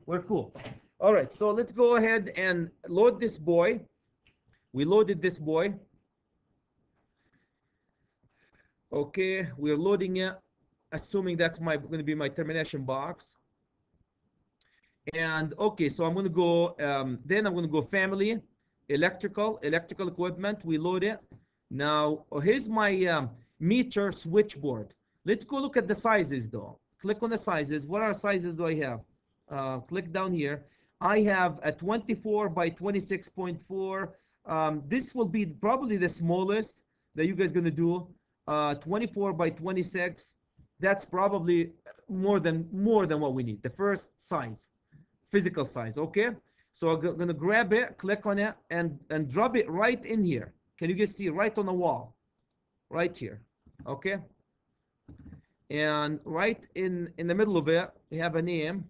We're cool. All right, so let's go ahead and load this boy. We loaded this boy. Okay, we're loading it, assuming that's going to be my termination box. And okay, so I'm going to go, then I'm going to go family, electrical equipment. We load it. Now, here's my meter switchboard. Let's go look at the sizes though. Click on the sizes. What are sizes do I have? Click down here. I have a 24 by 26.4. This will be probably the smallest that you guys going to do. 24 by 26. That's probably more than what we need. The first size. Physical size, okay? So I'm gonna grab it, click on it, and drop it right in here. Can you guys see right on the wall? Right here, okay? And right in the middle of it, we have a name.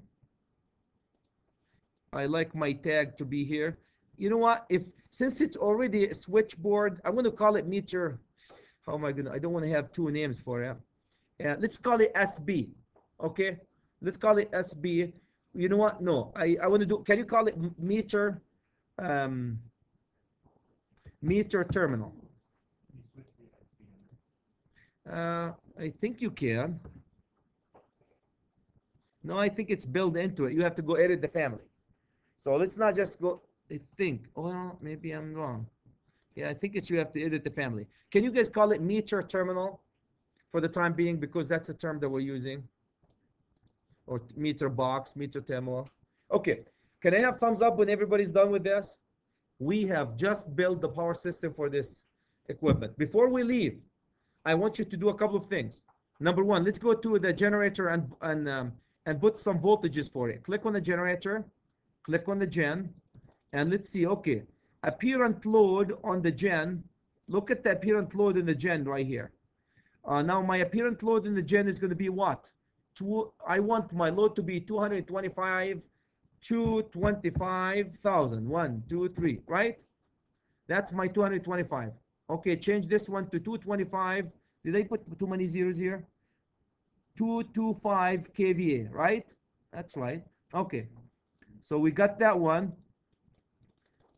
I like my tag to be here. You know what? Since it's already a switchboard, I'm gonna call it meter. How am I gonna? I don't want to have two names for it. Let's call it SB, okay? Let's call it SB. You know what? No, I want to do. Can you call it meter? Meter terminal. I think you can. No, I think it's built into it. You have to go edit the family. So let's not just go. I think. Well, maybe I'm wrong. Yeah, I think you have to edit the family. Can you guys call it meter terminal for the time being, because that's the term that we're using? Or meter box, meter terminal. Okay, can I have thumbs up when everybody's done with this? We have just built the power system for this equipment. Before we leave, I want you to do a couple of things. Number one, let's go to the generator and put some voltages for it. Click on the generator, click on the gen, and let's see. Okay, apparent load on the gen. Look at the apparent load in the gen right here. Now my apparent load in the gen is going to be what? I want my load to be 225 to 25,000. 1, 2, 3, right? That's my 225. Okay, change this one to 225. Did I put too many zeros here? 225 kVA, right? That's right. Okay, so we got that one.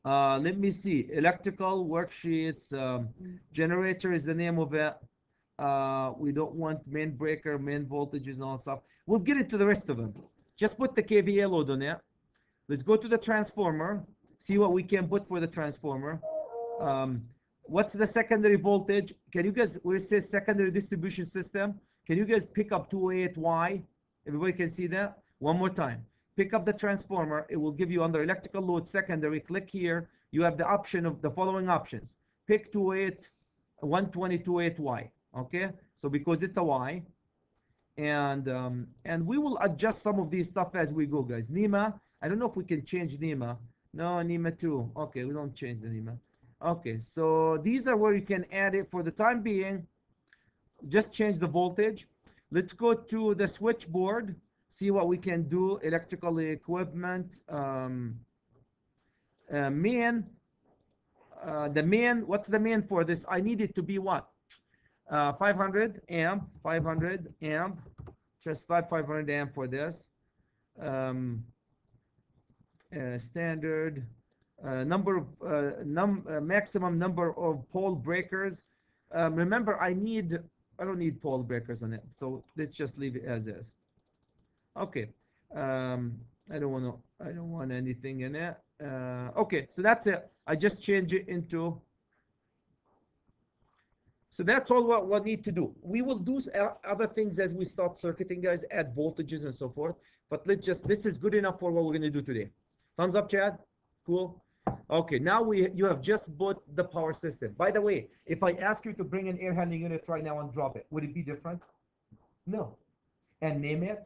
Let me see. Electrical worksheets. Generator is the name of it. We don't want main breaker, main voltages, and all stuff. We'll get into the rest of them. Just put the kVA load on it. Let's go to the transformer. See what we can put for the transformer. What's the secondary voltage? Can you guys, where it says secondary distribution system, can you guys pick up 208Y? Everybody can see that? One more time. Pick up the transformer. It will give you under electrical load secondary. Click here. You have the option of the following options. Pick 208, 122.8Y. Okay, so because it's a Y, and we will adjust some of these stuff as we go, guys. NEMA, I don't know if we can change NEMA. No, NEMA 2. Okay, we don't change the NEMA. Okay, so these are where you can add it. For the time being, just change the voltage. Let's go to the switchboard, see what we can do. Electrical equipment, main, the main, what's the main for this? I need it to be what? 500 amp, just type 500 amp for this. Standard number of maximum number of pole breakers. Remember, I don't need pole breakers on it, so let's just leave it as is. Okay, I don't want anything in it. Okay, so that's it. I just change it into. So that's all what we need to do. We will do other things as we start circuiting, guys, add voltages and so forth. But this is good enough for what we're going to do today. Thumbs up, Chad. Cool. Okay, now you have just bought the power system. By the way, if I ask you to bring an air handling unit right now and drop it, would it be different? No. And name it?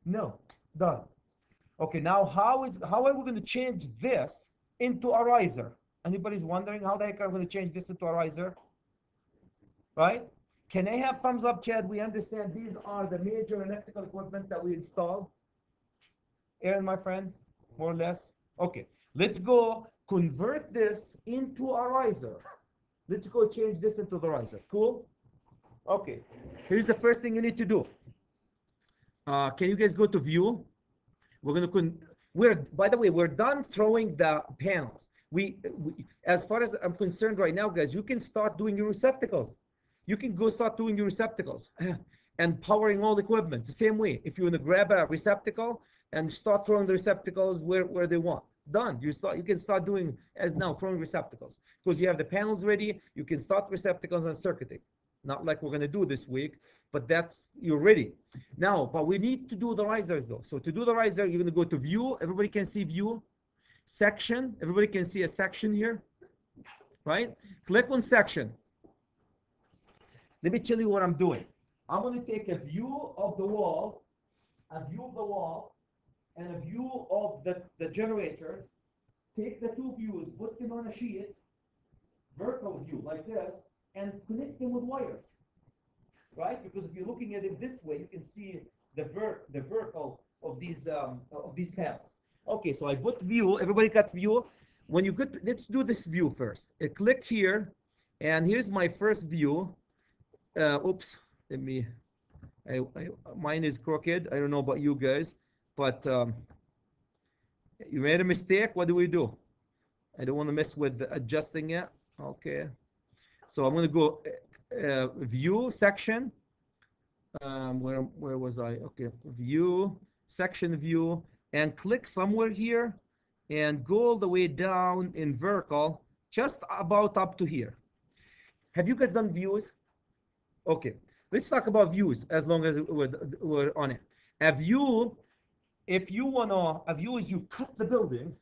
No. Done. Okay, now how are we going to change this into a riser? Anybody's wondering how the heck I'm going to change this into a riser? Right? Can I have thumbs up, Chad? We understand these are the major electrical equipment that we install. Aaron, my friend, more or less. Okay, let's go convert this into a riser. Let's go change this into the riser. Cool? Okay, here's the first thing you need to do. Can you guys go to view? We're going to, by the way, we're done throwing the panels. As far as I'm concerned right now, guys, you can start doing your receptacles. You can go start doing your receptacles and powering all the equipment the same way. If you want to grab a receptacle and start throwing the receptacles where they want, done. You can start doing as now throwing receptacles because you have the panels ready. You can start receptacles and circuiting. Not like we're going to do this week, but you're ready now. But we need to do the risers though. So to do the riser, you're going to go to view. Everybody can see view. Section. Everybody can see a section here, right? Click on section. Let me tell you what I'm doing. I'm going to take a view of the wall, and a view of the generators. Take the two views, put them on a sheet, vertical view like this, and connect them with wires, right? Because if you're looking at it this way, you can see the vertical of these panels. Okay, so I put view. Everybody got view. When you get, let's do this view first. Click here, and here's my first view. Oops, let me. Mine is crooked. I don't know about you guys, but you made a mistake. What do we do? I don't want to mess with adjusting it. Okay, so I'm going to go view section. Where was I? Okay, view section view, and click somewhere here, and go all the way down in vertical, just about up to here. Have you guys done views? Okay, let's talk about views as long as we're on it. A view, if you wanna, a view is you cut the building.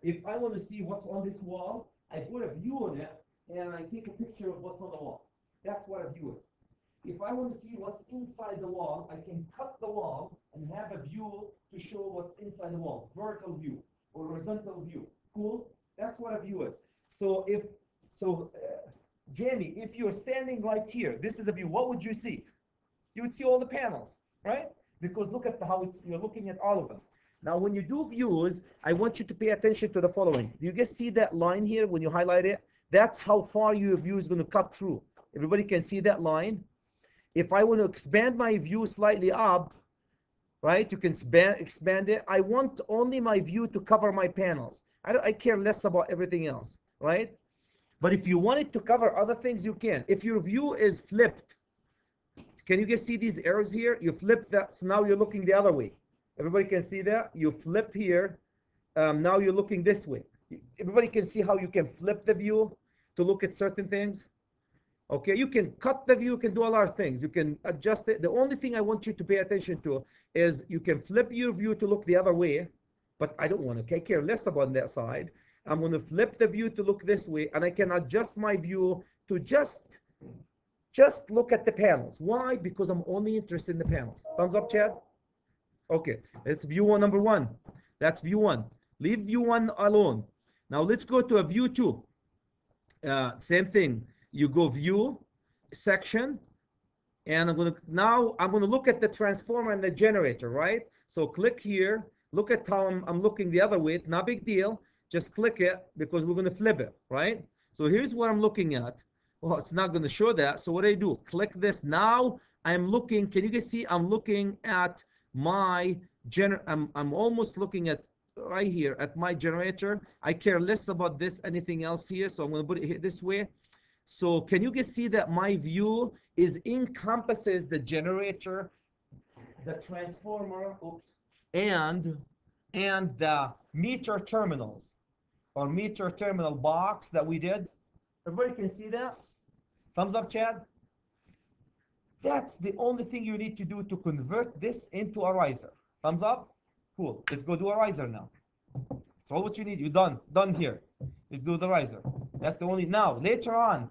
If I want to see what's on this wall, I put a view on it and I take a picture of what's on the wall. That's what a view is. If I want to see what's inside the wall, I can cut the wall and have a view to show what's inside the wall. Vertical view or horizontal view. Cool? That's what a view is. So Jamie, if you're standing right here, this is a view, what would you see? You would see all the panels, right? Because look at how you're looking at all of them. Now, when you do views, I want you to pay attention to the following. Do you guys see that line here when you highlight it? That's how far your view is going to cut through. Everybody can see that line. If I want to expand my view slightly up, right, you can expand it. I want only my view to cover my panels. I care less about everything else, right? But if you want it to cover other things, you can. If your view is flipped, can you guys see these arrows here? You flip that, so now you're looking the other way. Everybody can see that? You flip here, now you're looking this way. Everybody can see how you can flip the view to look at certain things. Okay, you can cut the view, you can do a lot of things. You can adjust it. The only thing I want you to pay attention to is you can flip your view to look the other way, but I don't want to. I care less about that side. I'm going to flip the view to look this way, and I can adjust my view to just look at the panels. Why? Because I'm only interested in the panels. Thumbs up, Chad? Okay, that's view one, number one. That's view one. Leave view one alone. Now let's go to a view two. Same thing. You go view, section, and I'm going to look at the transformer and the generator, right? So click here. Look at how I'm looking the other way. Not big deal. Just click it because we're going to flip it, right? So here's what I'm looking at. Well, it's not going to show that. So what do? Click this. Now I'm looking. Can you guys see? I'm looking at my I'm almost looking at right here at my generator. I care less about anything else here. So I'm going to put it here this way. So can you guys see that my view encompasses the generator, the transformer, and the meter terminals or meter terminal box that we did? Everybody can see that? Thumbs up, Chad? That's the only thing you need to do to convert this into a riser. Thumbs up? Cool. Let's go do a riser now. That's all what you need. You're done. Done here. Let's do the riser. That's the only. Now, later on,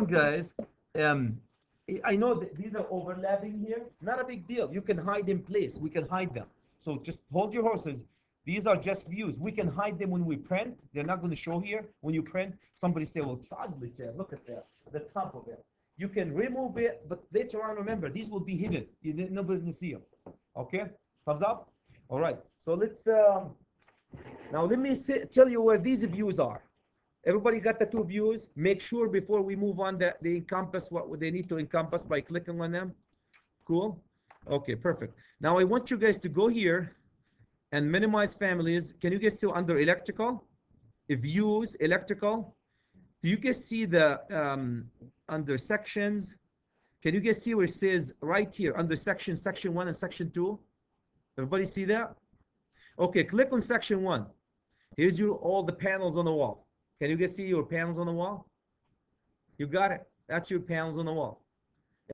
guys, I know that these are overlapping here. Not a big deal. You can hide in place. We can hide them. So just hold your horses. These are just views. We can hide them when we print. They're not going to show here. When you print, somebody say, well, it's ugly, Chad. Look at that, the top of it. You can remove it, but later on, remember, these will be hidden. Nobody can see them. Okay? Thumbs up? All right. So let's, now let me tell you where these views are. Everybody got the two views? Make sure before we move on that they encompass what they need to encompass by clicking on them. Cool? Okay, perfect. Now I want you guys to go here and minimize families. Can you guys see under electrical? Views, electrical. Do you guys see the under sections? Can you guys see where it says right here under section 1 and section 2? Everybody see that? Okay, click on section 1. Here's all the panels on the wall. Can you guys see your panels on the wall? You got it. That's your panels on the wall.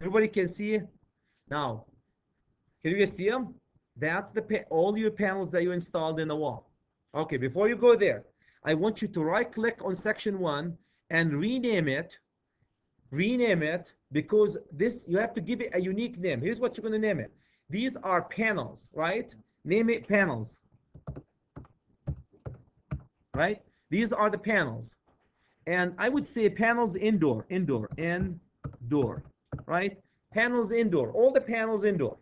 Everybody can see it? Now, can you guys see them? That's all your panels that you installed in the wall. Okay, before you go there, I want you to right click on section 1 and rename it. Rename it, because this, you have to give it a unique name. Here's what you're going to name it. These are panels, right? Name it panels. Right? These are the panels. And I would say panels indoor, right? Panels indoor, all the panels indoor.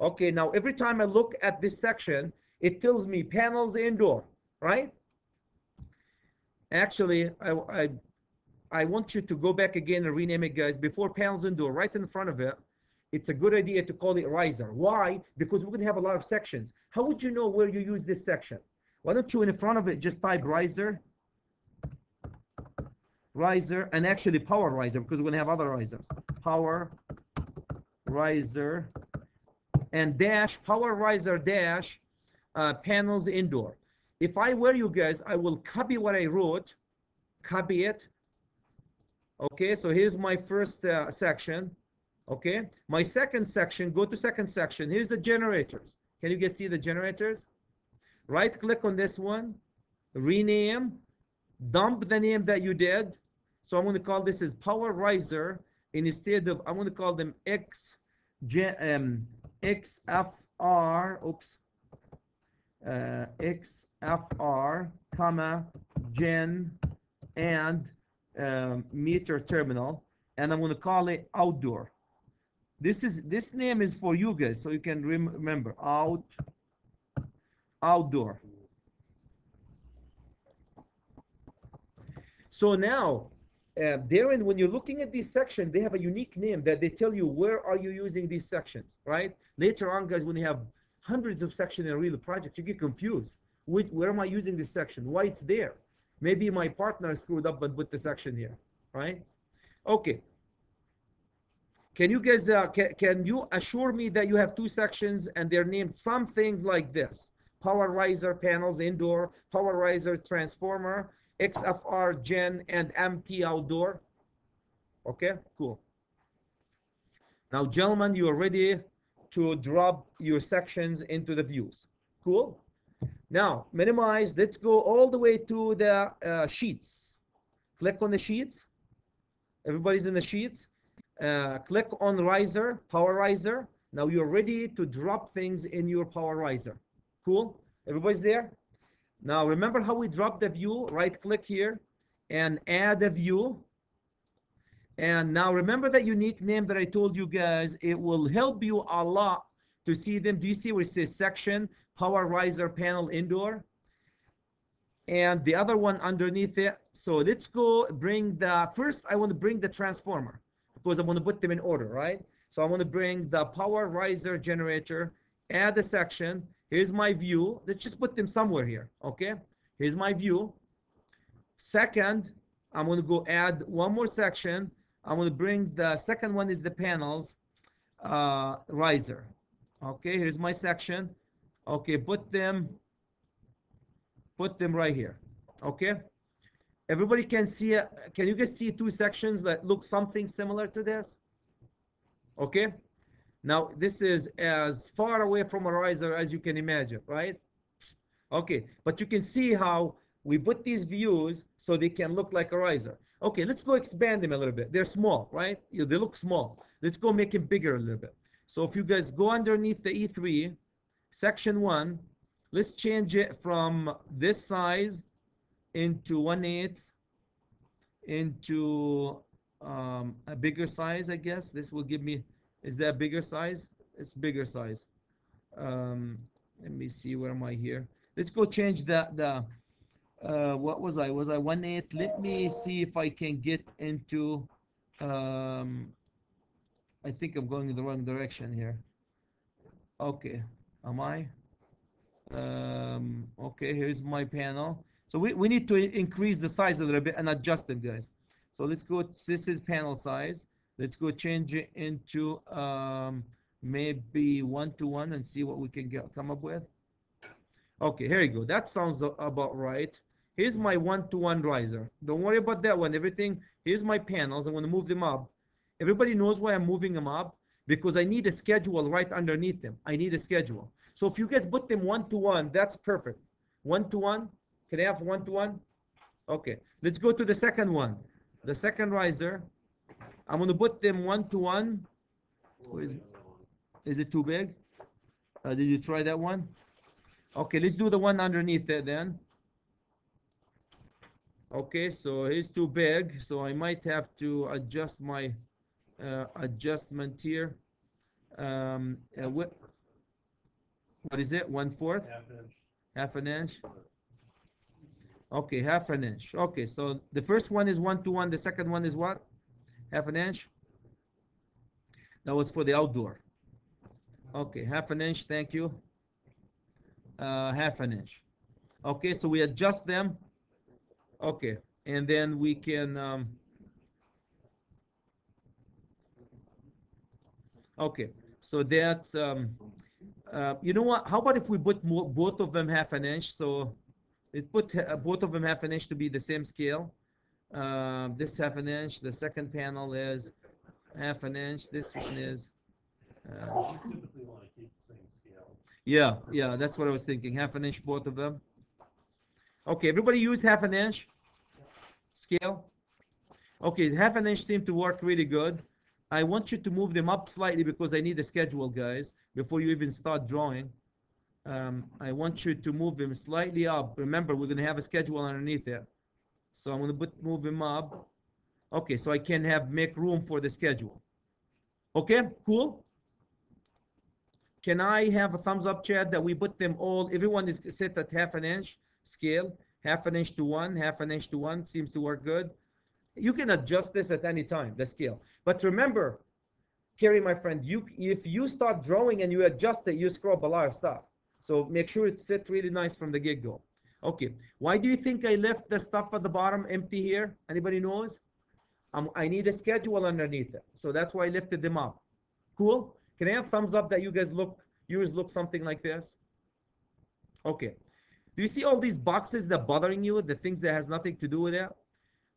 Okay, now every time I look at this section, it tells me panels indoor, right? Actually, I want you to go back again and rename it, guys. Before panels indoor, right in front of it, it's a good idea to call it riser. Why? Because we're going to have a lot of sections. How would you know where you use this section? Why don't you in front of it just type riser, and actually power riser, because we're going to have other risers. Power riser and dash, power riser dash, panels indoor. If I were you guys, I will copy what I wrote, copy it. Okay, so here's my first section. Okay, my second section, go to second section. Here's the generators. Can you guys see the generators? Right click on this one, rename, dump the name that you did. So I'm going to call this as power riser, and instead of, I'm going to call them XFR, XFR, comma, gen, and meter terminal, and I'm going to call it outdoor. This name is for you guys, so you can remember outdoor. So now, Darren, when you're looking at this section, they have a unique name that they tell you where are you using these sections, right? Later on, guys, when you have hundreds of sections in a real project, you get confused. Where am I using this section? Why it's there? Maybe my partner screwed up but put the section here, right? Okay. Can you guys, can you assure me that you have two sections and they're named something like this? Power riser panels indoor, power riser transformer, XFR gen, and MT outdoor. Okay, cool. Now, gentlemen, you are ready to drop your sections into the views. Cool. Now, minimize. Let's go all the way to the sheets. Click on the sheets. Everybody's in the sheets. Click on riser, power riser. Now you're ready to drop things in your power riser. Cool. Everybody's there? Now remember how we dropped the view? Right click here and add a view. And now remember that unique name that I told you guys. It will help you a lot to see them. Do you see where it says section, power riser panel indoor? And the other one underneath it. So let's go bring the, first I want to bring the transformer, because I want to put them in order, right? So I want to bring the power riser generator, add a section. Here's my view. Let's just put them somewhere here, okay? Here's my view. Second, I'm going to go add one more section. I'm going to bring the second one is the panels riser. Okay, here's my section. Okay, put them right here. Okay. Everybody can see it. Can you guys see two sections that look something similar to this? Okay. Now, this is as far away from a riser as you can imagine, right? Okay, but you can see how we put these views so they can look like a riser. Okay, let's go expand them a little bit. They're small, right? They look small. Let's go make them bigger a little bit. So if you guys go underneath the E3, section 1, Let's change it from this size into 1/8 into a bigger size, I guess. This will give me, is that a bigger size? It's bigger size. Let me see, where am I here? Let's go change what was I? Was I 1/8? Let me see if I can get into, I think I'm going in the wrong direction here. Okay, am I? Okay, here's my panel. So we need to increase the size a little bit and adjust them, guys. So let's go, this is panel size. Let's go change it into maybe 1:1 and see what we can come up with. Okay, here you go. That sounds about right. Here's my 1:1 riser. Don't worry about that one. Everything, here's my panels. I'm going to move them up. Everybody knows why I'm moving them up, because I need a schedule right underneath them. I need a schedule. So if you guys put them 1:1, that's perfect. 1:1. Can I have 1:1? Okay. Let's go to the second one. The second riser. I'm going to put them 1:1. Is it too big? Did you try that one? Okay, let's do the one underneath it then. Okay, so it's too big, so I might have to adjust my adjustment here. What is it? 1/4? Half an inch. Okay, half an inch. Okay, so the first one is 1:1. The second one is what? Half an inch. That was for the outdoor. Okay, half an inch. Thank you. Half an inch. Okay, so we adjust them. Okay, and then we can okay, so that's you know what, how about if we put both of them half an inch? So it put both of them half an inch to be the same scale. This half an inch, the second panel is half an inch, this one is typically want to keep the same scale. yeah, that's what I was thinking, half an inch both of them. Okay, everybody use half an inch scale. Okay, half an inch seemed to work really good. I want you to move them up slightly because I need a schedule, guys, before you even start drawing. I want you to move them slightly up. Remember, we're going to have a schedule underneath it. So I'm going to move them up. Okay, so I can make room for the schedule. Okay, cool. Can I have a thumbs up, Chad, that we put them all, everyone is set at half an inch scale, half an inch to 1, half an inch to 1, seems to work good. You can adjust this at any time, the scale. But remember, Kerry, my friend, if you start drawing and you adjust it, you screw up a lot of stuff. So make sure it's set really nice from the get-go. Okay, why do you think I left the stuff at the bottom empty here? Anybody knows? I need a schedule underneath it. So that's why I lifted them up. Cool? Can I have thumbs up that yours look something like this? Okay. Do you see all these boxes that bothering you? The things that has nothing to do with it?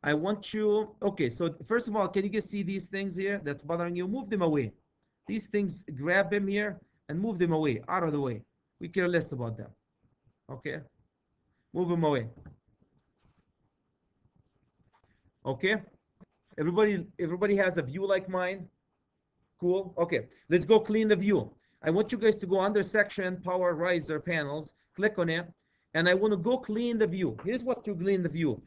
I want you, okay, so first of all, can you guys see these things here that's bothering you? Move them away. These things, grab them here and move them away, out of the way. We care less about them. Okay? Move them away. Okay? Everybody has a view like mine? Cool? Okay, let's go clean the view. I want you guys to go under section, power riser panels, click on it, and I want to go clean the view. Here's what to clean the view.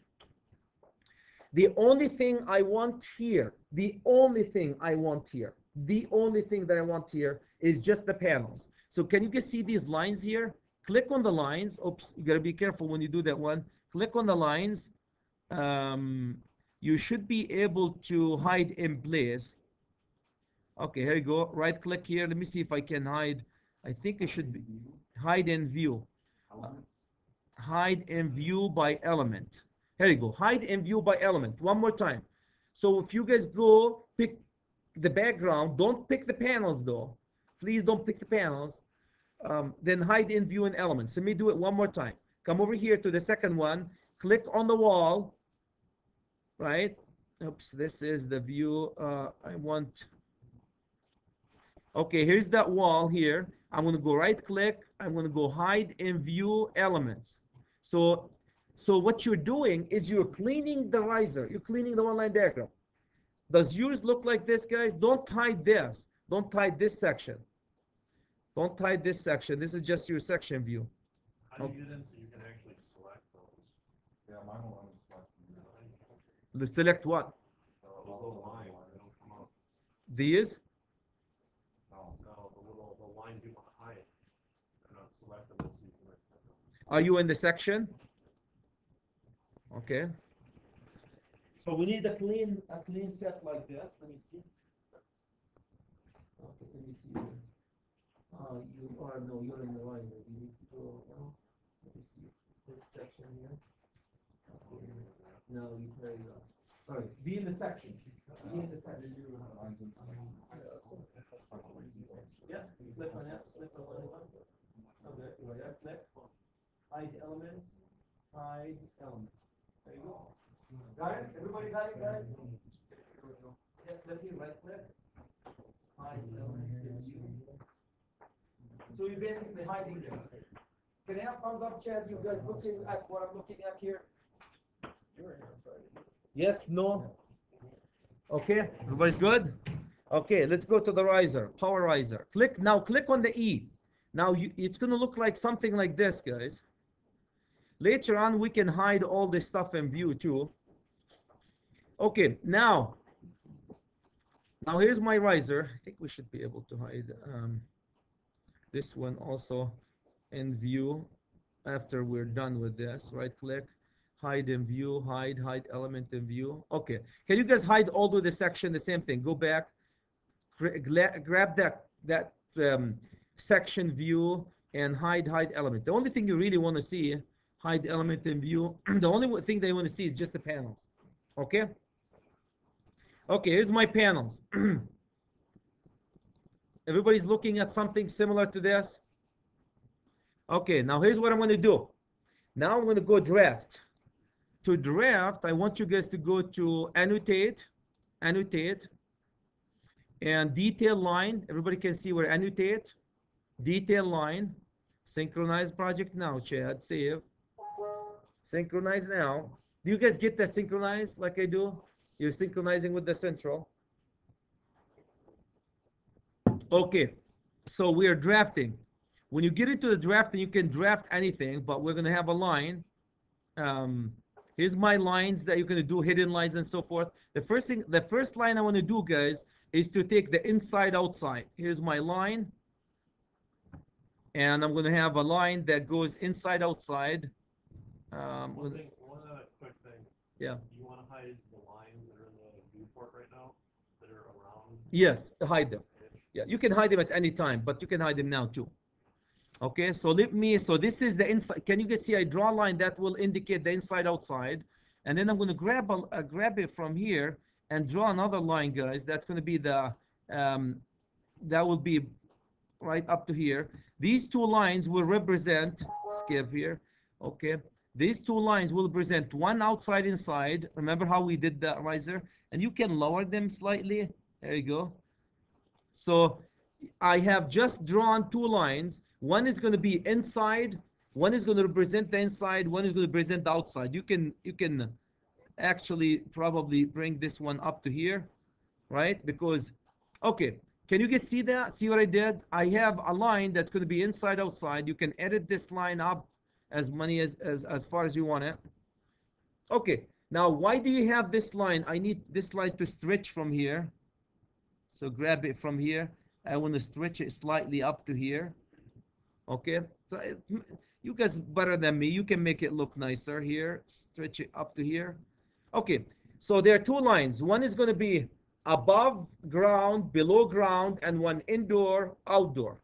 The only thing I want here, the only thing that I want here is just the panels. So can you guys see these lines here? Click on the lines. Oops, you gotta be careful when you do that one. Click on the lines. You should be able to hide in place. Okay, here you go. Right click here. Let me see if I can hide. I think it should be hide in view. Hide in view by element. Here you go. Hide in view by element. One more time. So if you guys go pick the background, don't pick the panels though. Please don't pick the panels. Then hide in view in elements. Let me do it one more time. Come over here to the second one. Click on the wall. Right? Oops, this is the view. I want. Okay, here's that wall here. I'm going to go right click. I'm going to go hide in view elements. So what you're doing is you're cleaning the riser. You're cleaning the one-line diagram. Does yours look like this, guys? Don't hide this. Don't hide this section. Don't hide this section. This is just your section view. How do you get in so you can actually select those? Yeah, mine will only select. Let's select what? Those little lines, they don't come up. These? No, the lines you want to hide. They're not selectable, so you can accept them. Are you in the section? Okay. So we need a clean set like this. Let me see. Okay, let me see. You are no, you're in the line. You need to go. No, let me see. This section here. Okay. No, there you go. All right, be in the section. Be in the section. Yes, click on that. Click on one. Okay, right, click. Hide elements. Hide elements. There you go. Got it? Everybody got it, guys? Yeah, click here, right click. Hide elements in view. So you're basically hiding them. Can I have thumbs up, Chad? You guys looking at what I'm looking at here? Yes, no? Okay, everybody's good? Okay, let's go to the riser, power riser. Click on the E. Now it's gonna look like something like this, guys. Later on, we can hide all this stuff in view too. Okay, now here's my riser. I think we should be able to hide this one also in view after we're done with this. Right click, hide in view, hide element in view. Okay, can you guys hide all to the section? The same thing. Go back, grab that section view and hide element. The only thing you really want to see, hide element in view. The only thing they want to see is just the panels. Okay. Okay, here's my panels. Everybody's looking at something similar to this. Okay, now here's what I'm going to do. Now I'm going to go draft. To draft, I want you guys to go to annotate, and detail line. Everybody can see where annotate, detail line, synchronize project now, Chad, save. Synchronize now. Do you guys get that synchronize like I do? You're synchronizing with the central. Okay, so we are drafting. When you get into the drafting, you can draft anything, but we're going to have a line. Here's my lines that you're going to do, hidden lines and so forth. The first line I want to do, guys, is to take the inside outside. Here's my line. And I'm going to have a line that goes inside outside. One quick thing. Yeah. You want to hide the lines that are in the viewport right now, that are around? Yes, hide them. Yeah, you can hide them at any time, but you can hide them now too. Okay, so so this is the inside. Can you guys see I draw a line that will indicate the inside outside, and then I'm going to grab it from here and draw another line, guys. That's going to be the that will be right up to here. These two lines will represent, skip here. Okay, these two lines will represent one outside, inside. Remember how we did that riser? And you can lower them slightly. There you go. So I have just drawn two lines. One is going to be inside, one is going to represent the inside, one is going to represent the outside. You can actually probably bring this one up to here, right? Because, okay, can you guys see that? See what I did? I have a line that's going to be inside, outside. You can edit this line up as far as you want it. Okay, now why do you have this line? I need this line to stretch from here. So grab it from here. I want to stretch it slightly up to here. Okay, so you guys better than me. You can make it look nicer here. Stretch it up to here. Okay, so there are two lines. One is going to be above ground, below ground, and one indoor, outdoor.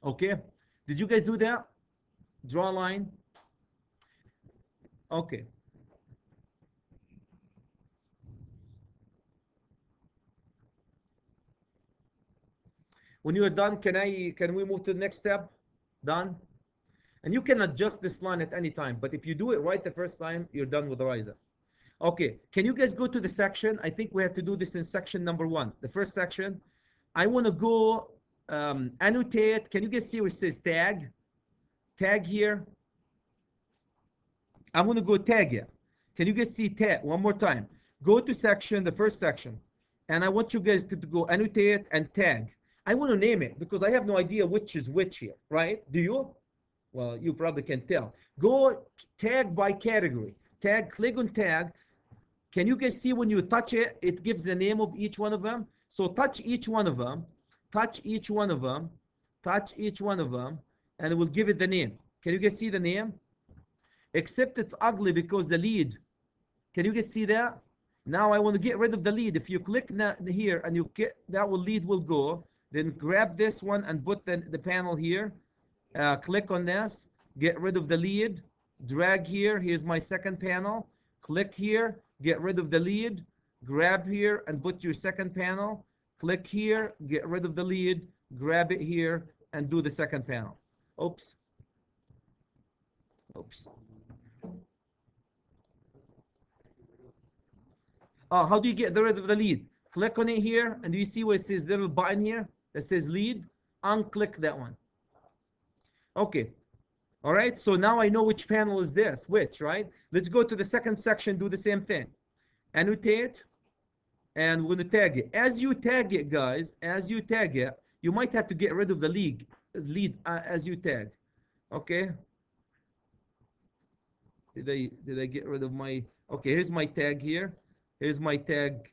Okay, did you guys do that? Draw a line. Okay. When you are done, can we move to the next step? Done? And you can adjust this line at any time, but if you do it right the first time, you're done with the riser. Okay, can you guys go to the section? I think we have to do this in section number 1. The first section. I want to go annotate. Can you guys see where it says tag? Tag here. I'm going to go tag it. Can you guys see tag? One more time. Go to section, the first section. And I want you guys to go annotate and tag. I want to name it because I have no idea which is which here, right? Do you? Well, you probably can tell. Go tag by category. Tag, click on tag. Can you guys see when you touch it, it gives the name of each one of them? So touch each one of them, touch each one of them, touch each one of them, and it will give it the name. Can you guys see the name? Except it's ugly because the lead. Can you guys see that? Now I want to get rid of the lead. If you click here and you get that lead will go, then grab this one and put the panel here. Click on this, get rid of the lead, drag here, here's my second panel, click here, get rid of the lead, grab here and put your second panel, click here, get rid of the lead, grab it here and do the second panel. Oops. Oops. Oh, how do you get rid of the lead? Click on it here, and do you see where it says little button here that says lead? Unclick that one. Okay. All right. So now I know which panel is this, which, right? Let's go to the second section, do the same thing. Annotate, and we're going to tag it. As you tag it, guys, as you tag it, you might have to get rid of the lead as you tag. Okay. Did I get rid of my, okay, here's my tag here. Here's my tag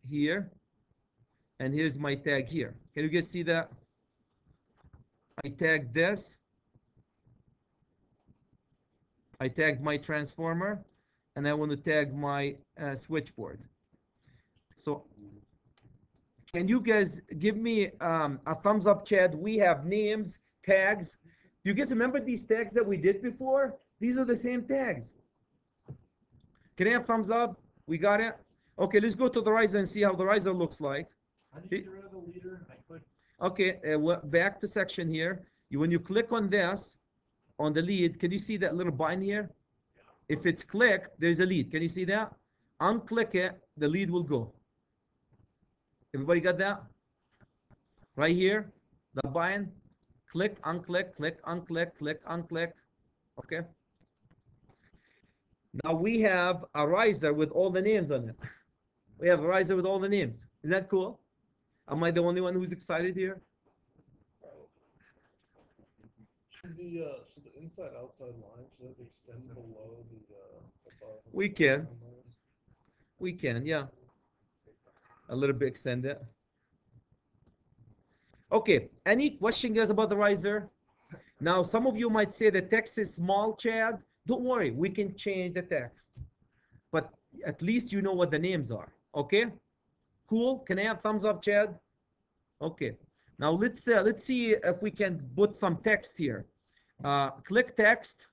here. And here's my tag here. Can you guys see that? I tagged this. I tagged my transformer. And I want to tag my switchboard. So can you guys give me a thumbs up, Chad? We have names, tags. You guys remember these tags that we did before? These are the same tags. Can I have thumbs up? We got it? Okay, let's go to the riser and see how the riser looks like. How do you get rid of the leader? I clicked. Okay, back to section here. When you click on this, on the lead, can you see that little button here? Yeah. If it's clicked, there's a lead. Can you see that? Unclick it, the lead will go. Everybody got that? Right here, the button. Click, unclick, click, unclick, click, unclick. Okay. Now we have a riser with all the names on it. We have a riser with all the names. Isn't that cool? Am I the only one who's excited here? Should the inside-outside line, should that extend below the above? We can. We can, yeah. A little bit extend it. Okay, any question, guys, about the riser? Now, some of you might say the text is small, Chad. Don't worry, we can change the text. But at least you know what the names are, okay? Cool, can I have thumbs up, Chad? Okay, now let's see if we can put some text here. Click text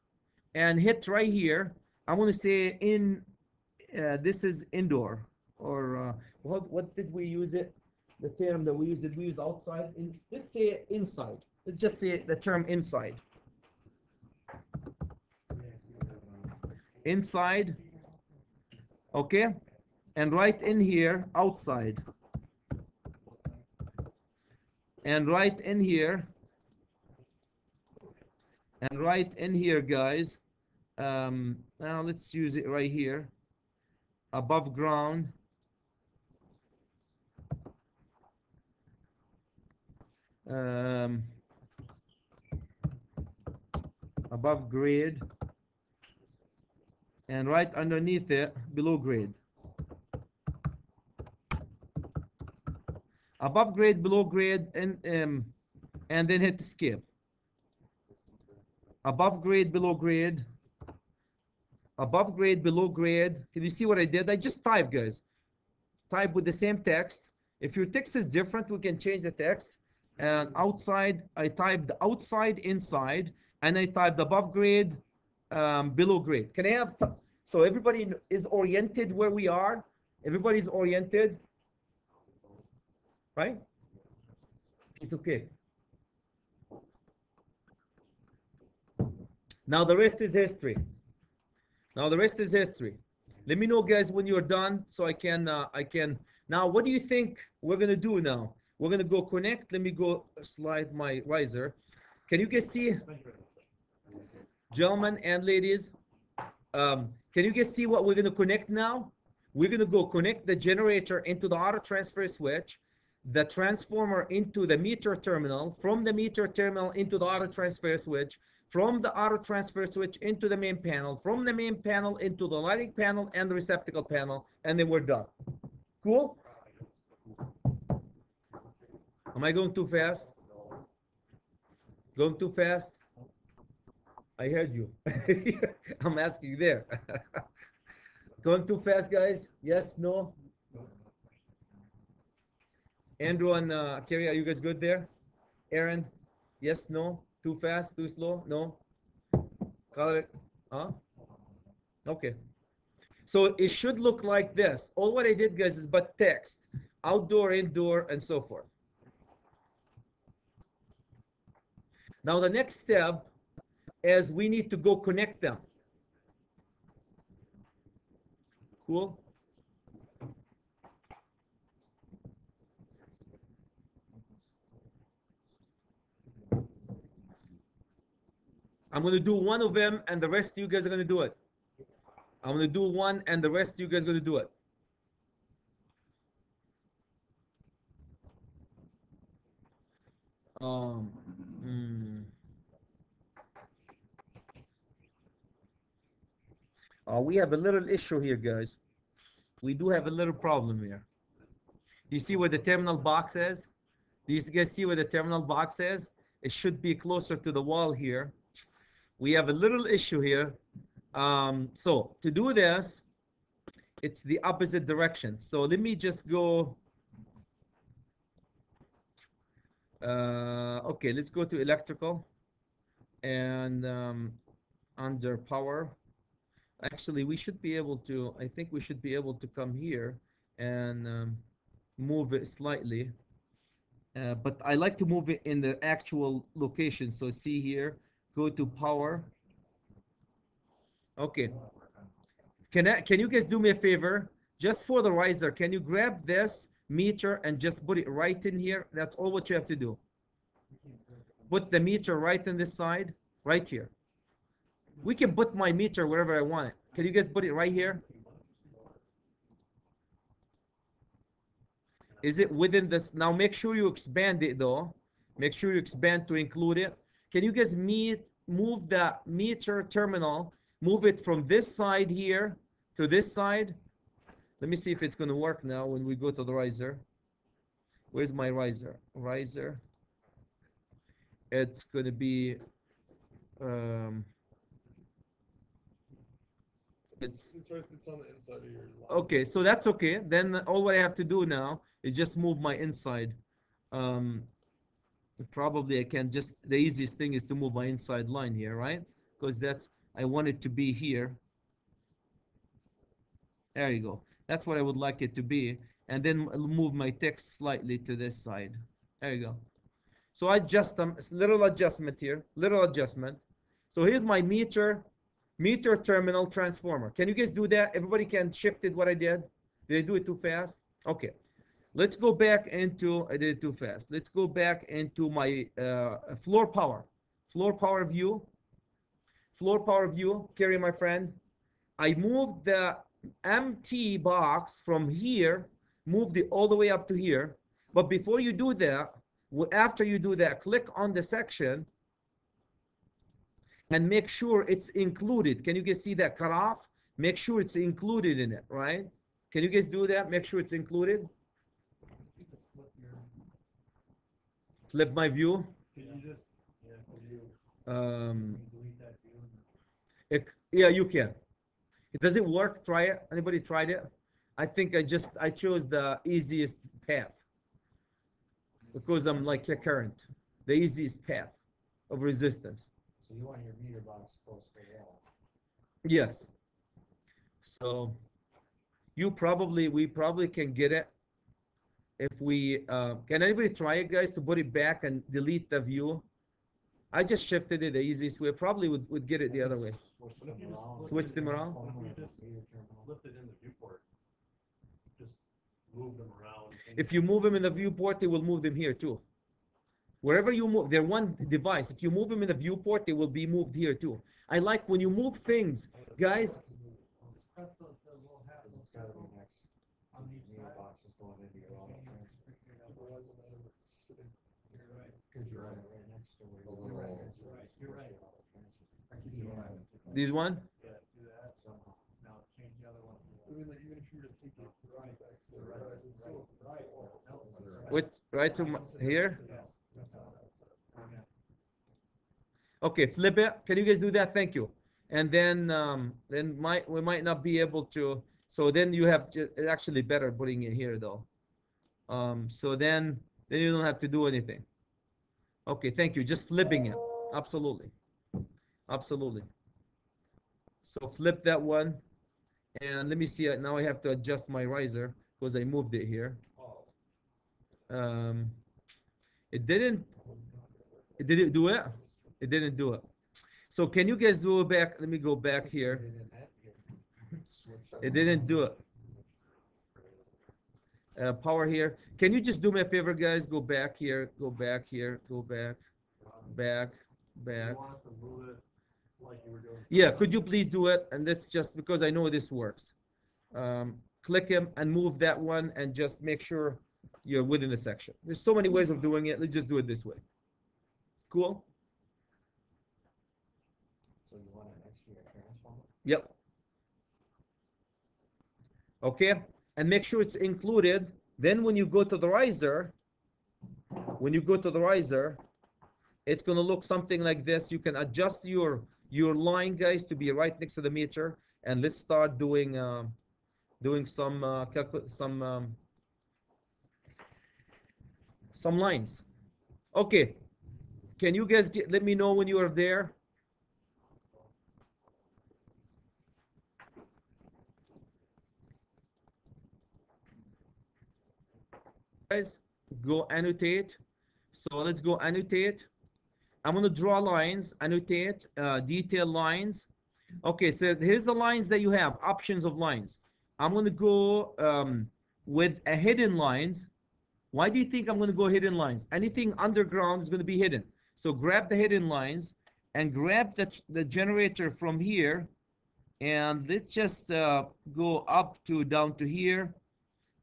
and hit right here. I want to say this is indoor, or what did we use it? The term that we used, did we use outside? Let's say inside. Let's just say the term inside. Inside, okay? And right in here, outside. And right in here, and right in here, guys. Now let's use it right here. Above ground. Above grade. And right underneath it, below grade. Above grade, below grade, and then hit escape. Above grade, below grade. Above grade, below grade. Can you see what I did? I just typed, guys. Type with the same text. If your text is different, we can change the text. And outside, I typed outside, inside, and I typed above grade, below grade. Can I have, so everybody is oriented where we are? Everybody's oriented, right? It's okay. Now the rest is history. Now the rest is history. Let me know, guys, when you're done, so I can. Now, what do you think we're gonna do now? We're gonna go connect. Let me go slide my riser. Can you guys see, gentlemen and ladies? Can you guys see what we're gonna connect now? We're gonna go connect the generator into the auto transfer switch, the transformer into the meter terminal, from the meter terminal into the auto transfer switch, from the auto transfer switch into the main panel, from the main panel into the lighting panel and the receptacle panel, and then we're done. Cool? Am I going too fast? Going too fast? I heard you. I'm asking you there. Going too fast, guys? Yes, no? Andrew and Kerry, are you guys good there? Aaron? Yes, no? Too fast, too slow? No? Got it? Huh? Okay. So it should look like this. All what I did, guys, is but text. Outdoor, indoor, and so forth. Now the next step is we need to go connect them. Cool? I'm going to do one of them and the rest of you guys are going to do it. I'm going to do one and the rest of you guys are going to do it. We have a little issue here, guys. We do have a little problem here. Do you see where the terminal box is? Do you guys see where the terminal box is? It should be closer to the wall here. We have a little issue here. So to do this, it's the opposite direction. So let me just go. Okay, let's go to electrical and under power. Actually, we should be able to, I think we should be able to come here and move it slightly. But I like to move it in the actual location. So see here, go to power. Okay. Can you guys do me a favor? Just for the riser, can you grab this meter and just put it right in here? That's all what you have to do. Put the meter right in this side, right here. We can put my meter wherever I want it. Can you guys put it right here? Is it within this? Now make sure you expand it though. Make sure you expand to include it. Can you guys move the meter terminal, move it from this side here to this side? Let me see if it's going to work now when we go to the riser. Where's my riser? Riser. It's going to be It's right. It's on the inside of your line. okay, so that's okay. Then all I have to do now is just move my inside. Probably I can just, the easiest thing is to move my inside line here, right? Because that's, I want it to be here. There you go. That's what I would like it to be. And then I'll move my text slightly to this side. There you go. So I adjust them, little adjustment here, little adjustment. So here's my meter terminal transformer. Can you guys do that? Everybody can shift it what I did? Did I do it too fast? Okay. Let's go back into, I did it too fast. Let's go back into my floor power view. Floor power view, Kerry, my friend. I moved the empty box from here, moved it all the way up to here. But before you do that, after you do that, click on the section and make sure it's included. Can you guys see that cutoff? Make sure it's included in it, right? Can you guys do that? Make sure it's included. Flip my view. Can you just, yeah, delete that view? Yeah, you can. Does it work? Try it. Anybody tried it? I think I chose the easiest path because I'm like a current, the easiest path of resistance. So you want your meter box close to the wall? Yes. So we probably can get it if we can. Anybody try it, guys, to put it back and delete the view? I just shifted it the easiest way. Probably would get it the other way. Switch them around. Flip it in the viewport. Just move them around. If you move them in the viewport, they will move them here too. Wherever you move, they're one device. If you move them in the viewport, they will be moved here too. I like when you move things, guys. It's gotta be next. Meter box is going into your auto transfer. Otherwise, it'll never sit. Because you're right next to where the little. You're right. This one? Yeah, do that, so now change the other one. I mean, like, even if you were to take it right back to the right, it's still Right. small. No, it's right. With right to here? That's not outside. Okay, flip it. Can you guys do that? Thank you. And then we might not be able to. So then you have to, it's actually better putting it here though. So then you don't have to do anything. Okay, thank you. Just flipping it. Absolutely. Absolutely. So flip that one. And let me see it. Now I have to adjust my riser because I moved it here. Um, it didn't do it? It didn't do it. So can you guys go back? Let me go back here. It didn't do it. Power here. Can you just do me a favor, guys? Go back here. Go back here. Go back. Back. Back. You want us to move it like you were doing? Yeah, could you please do it? And that's just because I know this works. Click him and move that one and just make sure you're within the section. There's so many ways of doing it. Let's just do it this way. Cool? So you want an extra transformer? Yep. Okay, and make sure it's included. Then when you go to the riser, it's going to look something like this. You can adjust your line, guys, to be right next to the meter. And let's start doing some lines. Okay, can you guys let me know when you are there? Guys, go annotate. So let's go annotate. I'm going to draw lines, annotate, detail lines. Okay, so here's the lines that you have, options of lines. I'm going to go with a hidden lines. Why do you think I'm going to go hidden lines? Anything underground is going to be hidden. So grab the hidden lines and grab the generator from here. And let's just go up to down to here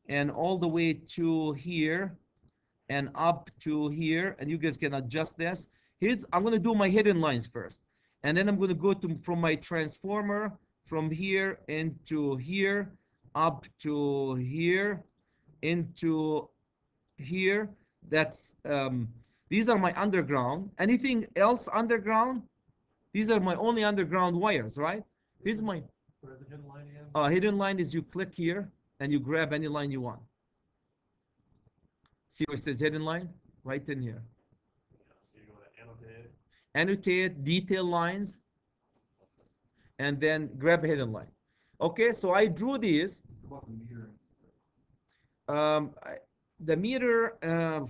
and all the way to here and up to here. And you guys can adjust this. I'm going to do my hidden lines first. And then I'm going to go from my transformer from here into here, up to here, into here. That's these are my underground. Anything else underground? These are my only underground wires, right? Here's my Where's the hidden line again? hidden line is you click here and you grab any line you want. See where it says hidden line? Right in here. So you go to annotate. Annotate, detail lines, and then grab a hidden line. Okay, so I drew these. What about the meter? The meter,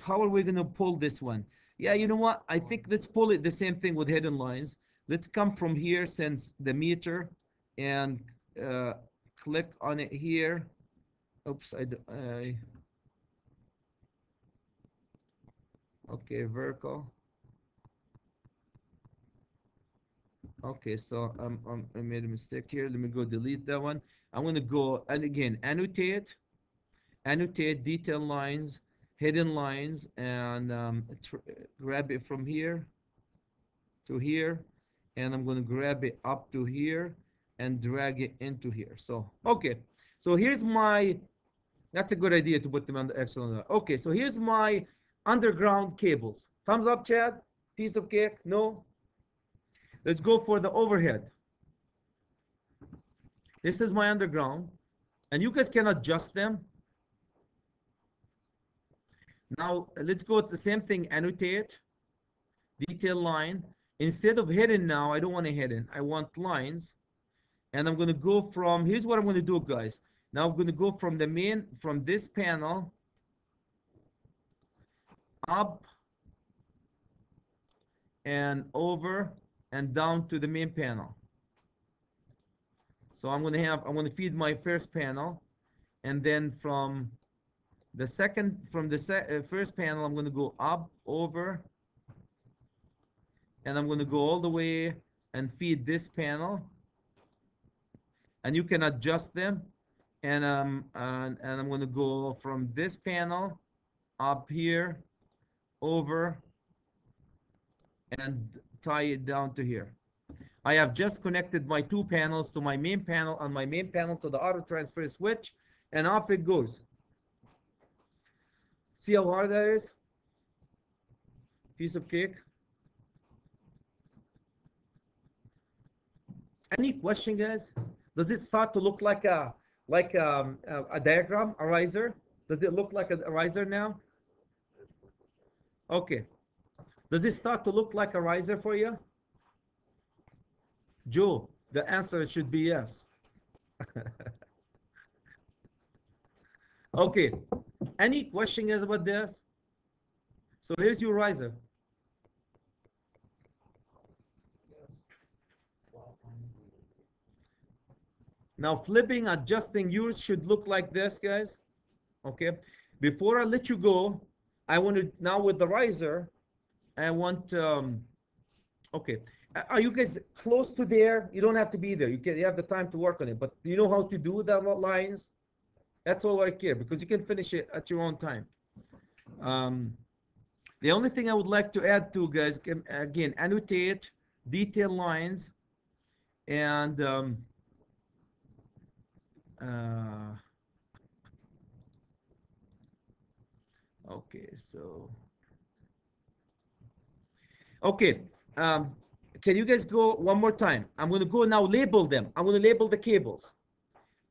how are we going to pull this one? Yeah, you know what? I think let's pull it the same thing with hidden lines. Let's come from here since the meter and click on it here. Oops, okay, vertical. Okay, so I made a mistake here. Let me go delete that one. I'm going to go, and again, annotate, detail lines, hidden lines, and grab it from here to here. And I'm going to grab it up to here and drag it into here. So, okay. So here's that's a good idea to put them on the excellent. Okay, so here's my underground cables. Thumbs up, Chad? Piece of cake? No? Let's go for the overhead. This is my underground. And you guys can adjust them. Now, let's go with the same thing. Annotate. Detail line. Instead of hidden now, I don't want a hidden. I want lines. And I'm going to go from, here's what I'm going to do, guys. Now I'm going to go from from this panel up and over and down to the main panel. So I'm going to feed my first panel, and then from the first panel, I'm going to go up, over, and I'm going to go all the way and feed this panel. And you can adjust them, and I'm going to go from this panel up here, over, and tie it down to here. I have just connected my two panels to my main panel, and my main panel to the auto transfer switch, and off it goes. See how hard that is? Piece of cake. Any question, guys? Does it start to look like a diagram, a riser? Does it look like a riser now? Okay. Does it start to look like a riser for you? Joe, the answer should be yes. Okay. Any question, guys, about this? So here's your riser. Yes. Now flipping, adjusting yours should look like this, guys. Okay. Before I let you go, I want to, now with the riser, I want, okay. Are you guys close to there? You don't have to be there. You have the time to work on it, but do you know how to do the lines? That's all I care, because you can finish it at your own time. The only thing I would like to add to, guys, again, annotate detail lines, and okay, so okay, can you guys go one more time? I'm going to go now, label them. I'm going to label the cables.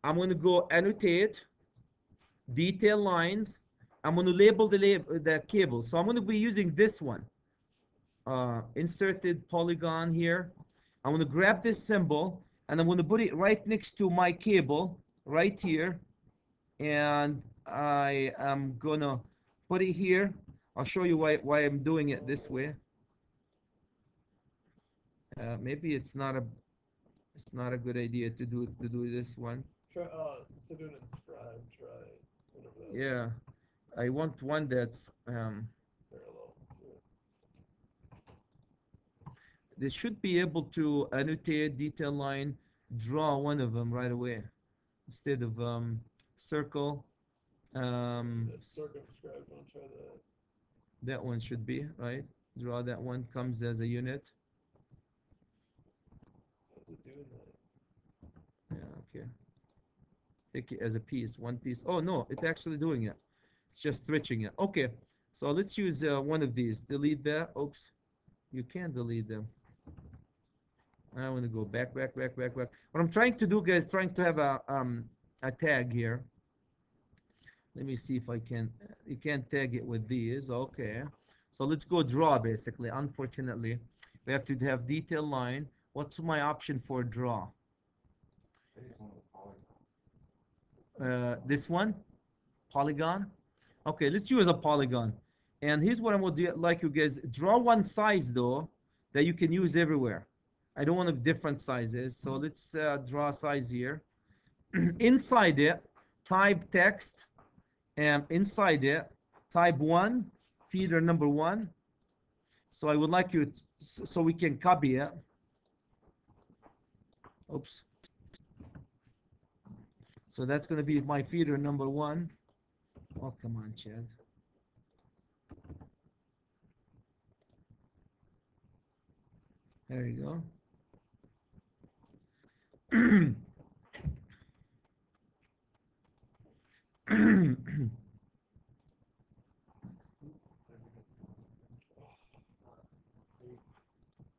I'm going to go annotate detail lines. I'm going to label the cable. So I'm going to be using this one, inserted polygon here. I'm going to grab this symbol, and I'm going to put it right next to my cable right here, and I am going to put it here. I'll show you why I'm doing it this way. Maybe it's not a good idea to do this one. Try instead of doing it in scribe, try whatever that is. Yeah, I want one that's Parallel to it. they should be able to annotate detail line, draw one of them right away instead of circle. That circumscribe, don't try that. That one should be right. Draw that one, comes as a unit. How's it doing that? Yeah, okay. Take it as a piece, one piece. Oh no, it's actually doing it. It's just stretching it. Okay, so let's use one of these. Delete that. Oops, you can't delete them. I want to go back. What I'm trying to do, guys, trying to have a tag here. Let me see if I can. You can't tag it with these. Okay, so let's go draw. Basically, unfortunately, we have to have detail line. What's my option for draw? This one, polygon. Okay, let's use a polygon. And here's what I'm going to do, like you guys, draw one size though that you can use everywhere. I don't want different sizes, so let's draw a size here. Inside it, type text, and inside it, type 1, feeder number 1. So I would like you to, so we can copy it. Oops. So that's going to be my feeder number 1. Oh, come on, Chad. There you go.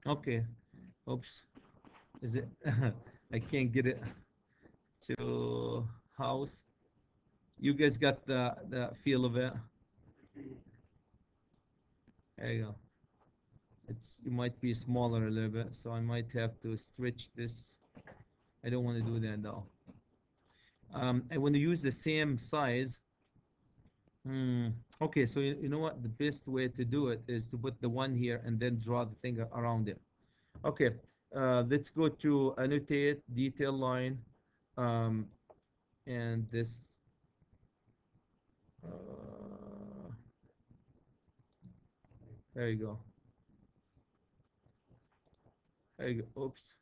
Okay. Oops. Is it? I can't get it to house. You guys got the feel of it. There you go. You might be smaller a little bit, so I might have to stretch this. I don't want to do that though. I want to use the same size. Okay, so you know what? The best way to do it is to put the one here and then draw the thing around it. Okay, let's go to annotate detail line, and this. There you go. There you go. Oops.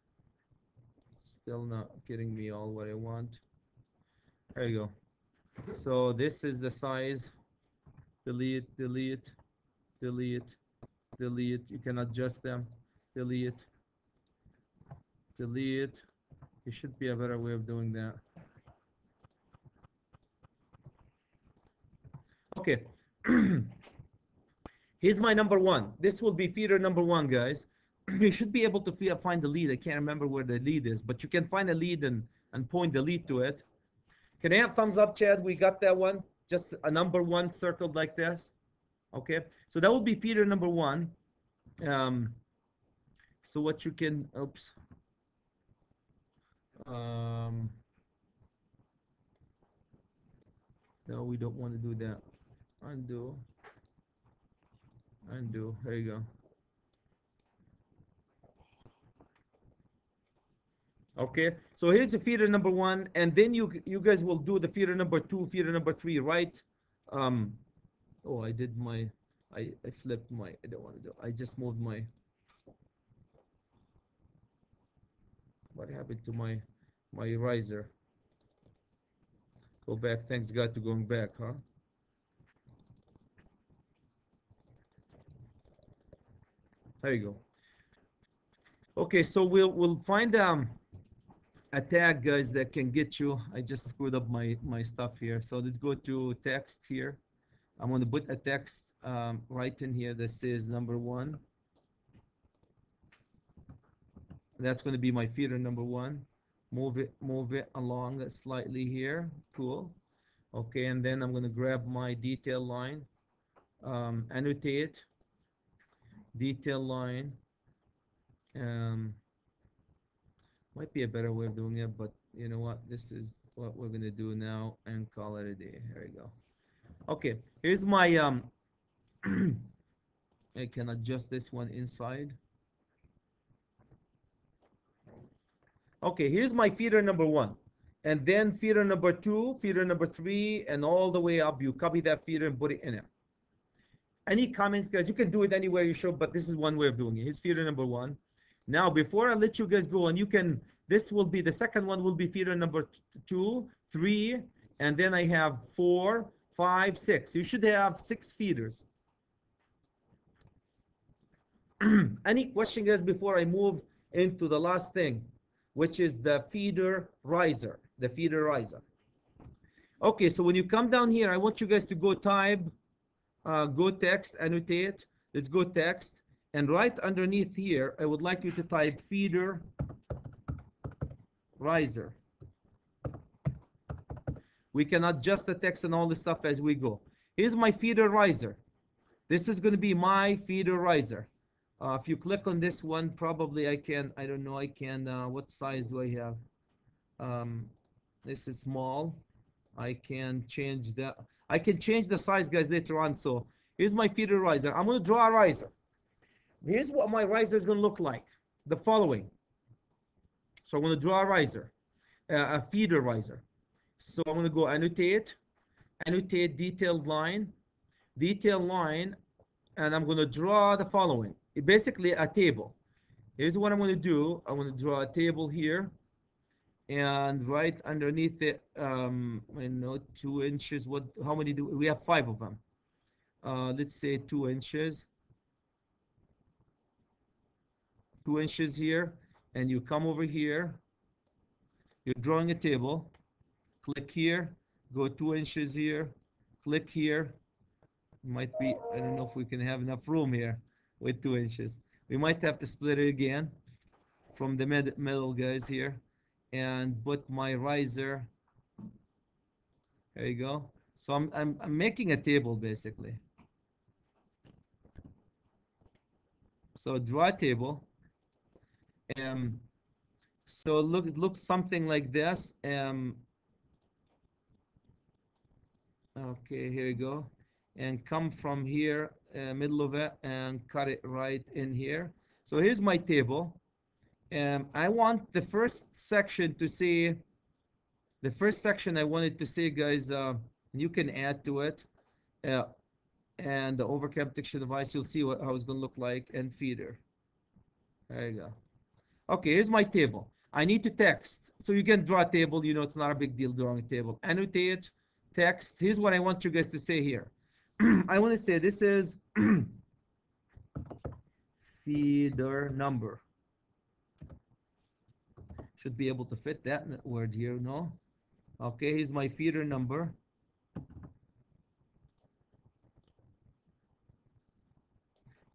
Still not getting me all what I want. There you go. So this is the size. Delete. You can adjust them. Delete. delete. There should be a better way of doing that. Okay. Here's my number one. This will be feeder number one, guys. You should be able to find the lead. I can't remember where the lead is, but you can find a lead and point the lead to it. Can I have thumbs up, Chad? We got that one. Just a number one circled like this. Okay. So that would be feeder number one. So what you can, oops. No, we don't want to do that. Undo. Undo. There you go. Okay, so here's the feeder number one, and then you guys will do the feeder number two, feeder number three, right? Oh, I did my, I flipped my, I don't want to do, I just moved my, what happened to my riser? Go back, thanks God to going back, huh? There you go. Okay, so we'll find a tag, guys, that can get you. I just screwed up my stuff here. So let's go to text here. I'm going to put a text right in here that says number one. That's going to be my feeder number one. Move it along slightly here. Cool. Okay, and then I'm going to grab my detail line, annotate detail line. Might be a better way of doing it, but you know what? This is what we're gonna do now and call it a day. Here we go. Okay, here's my I can adjust this one inside. Okay, here's my feeder number one, and then feeder number two, feeder number three, and all the way up. You copy that feeder and put it in it. Any comments, guys? You can do it anywhere you show, but this is one way of doing it. Here's feeder number one. Now, before I let you guys go, and you can, this will be, the second one will be feeder number 2, 3, and then I have 4, 5, 6. You should have 6 feeders. Any question, guys, before I move into the last thing, which is the feeder riser, the feeder riser. Okay, so when you come down here, I want you guys to go type, go text, annotate. Let's go text. And right underneath here, I would like you to type feeder riser. We can adjust the text and all this stuff as we go. Here's my feeder riser. This is going to be my feeder riser. If you click on this one, probably I can, I don't know, I can, what size do I have? This is small. I can change that. I can change the size, guys, later on. So here's my feeder riser. I'm going to draw a riser. Here's what my riser is going to look like. The following. So I'm going to draw a riser, a feeder riser. So I'm going to go annotate detailed line, and I'm going to draw the following. Basically a table. Here's what I'm going to do. I'm going to draw a table here, and right underneath it, I know 2 inches. What? How many do we have? 5 of them. Let's say 2 inches. 2 inches here, and you come over here. You're drawing a table. Click here. Go 2 inches here. Click here. Might be, I don't know if we can have enough room here with 2 inches. We might have to split it again from the middle, guys, here, and put my riser. There you go. So I'm making a table basically. So draw a table. So it looks something like this. Okay, here you go. And come from here, middle of it, and cut it right in here. So here's my table. I want the first section to say, the first section I wanted to say, guys, you can add to it. And the overcam protection device, you'll see how it's going to look like, and feeder. There you go. Okay, here's my table. I need to text. So you can draw a table. You know, it's not a big deal drawing a table. Annotate, text. Here's what I want you guys to say here. I want to say this is feeder number. Should be able to fit that word here, no? Okay, here's my feeder number.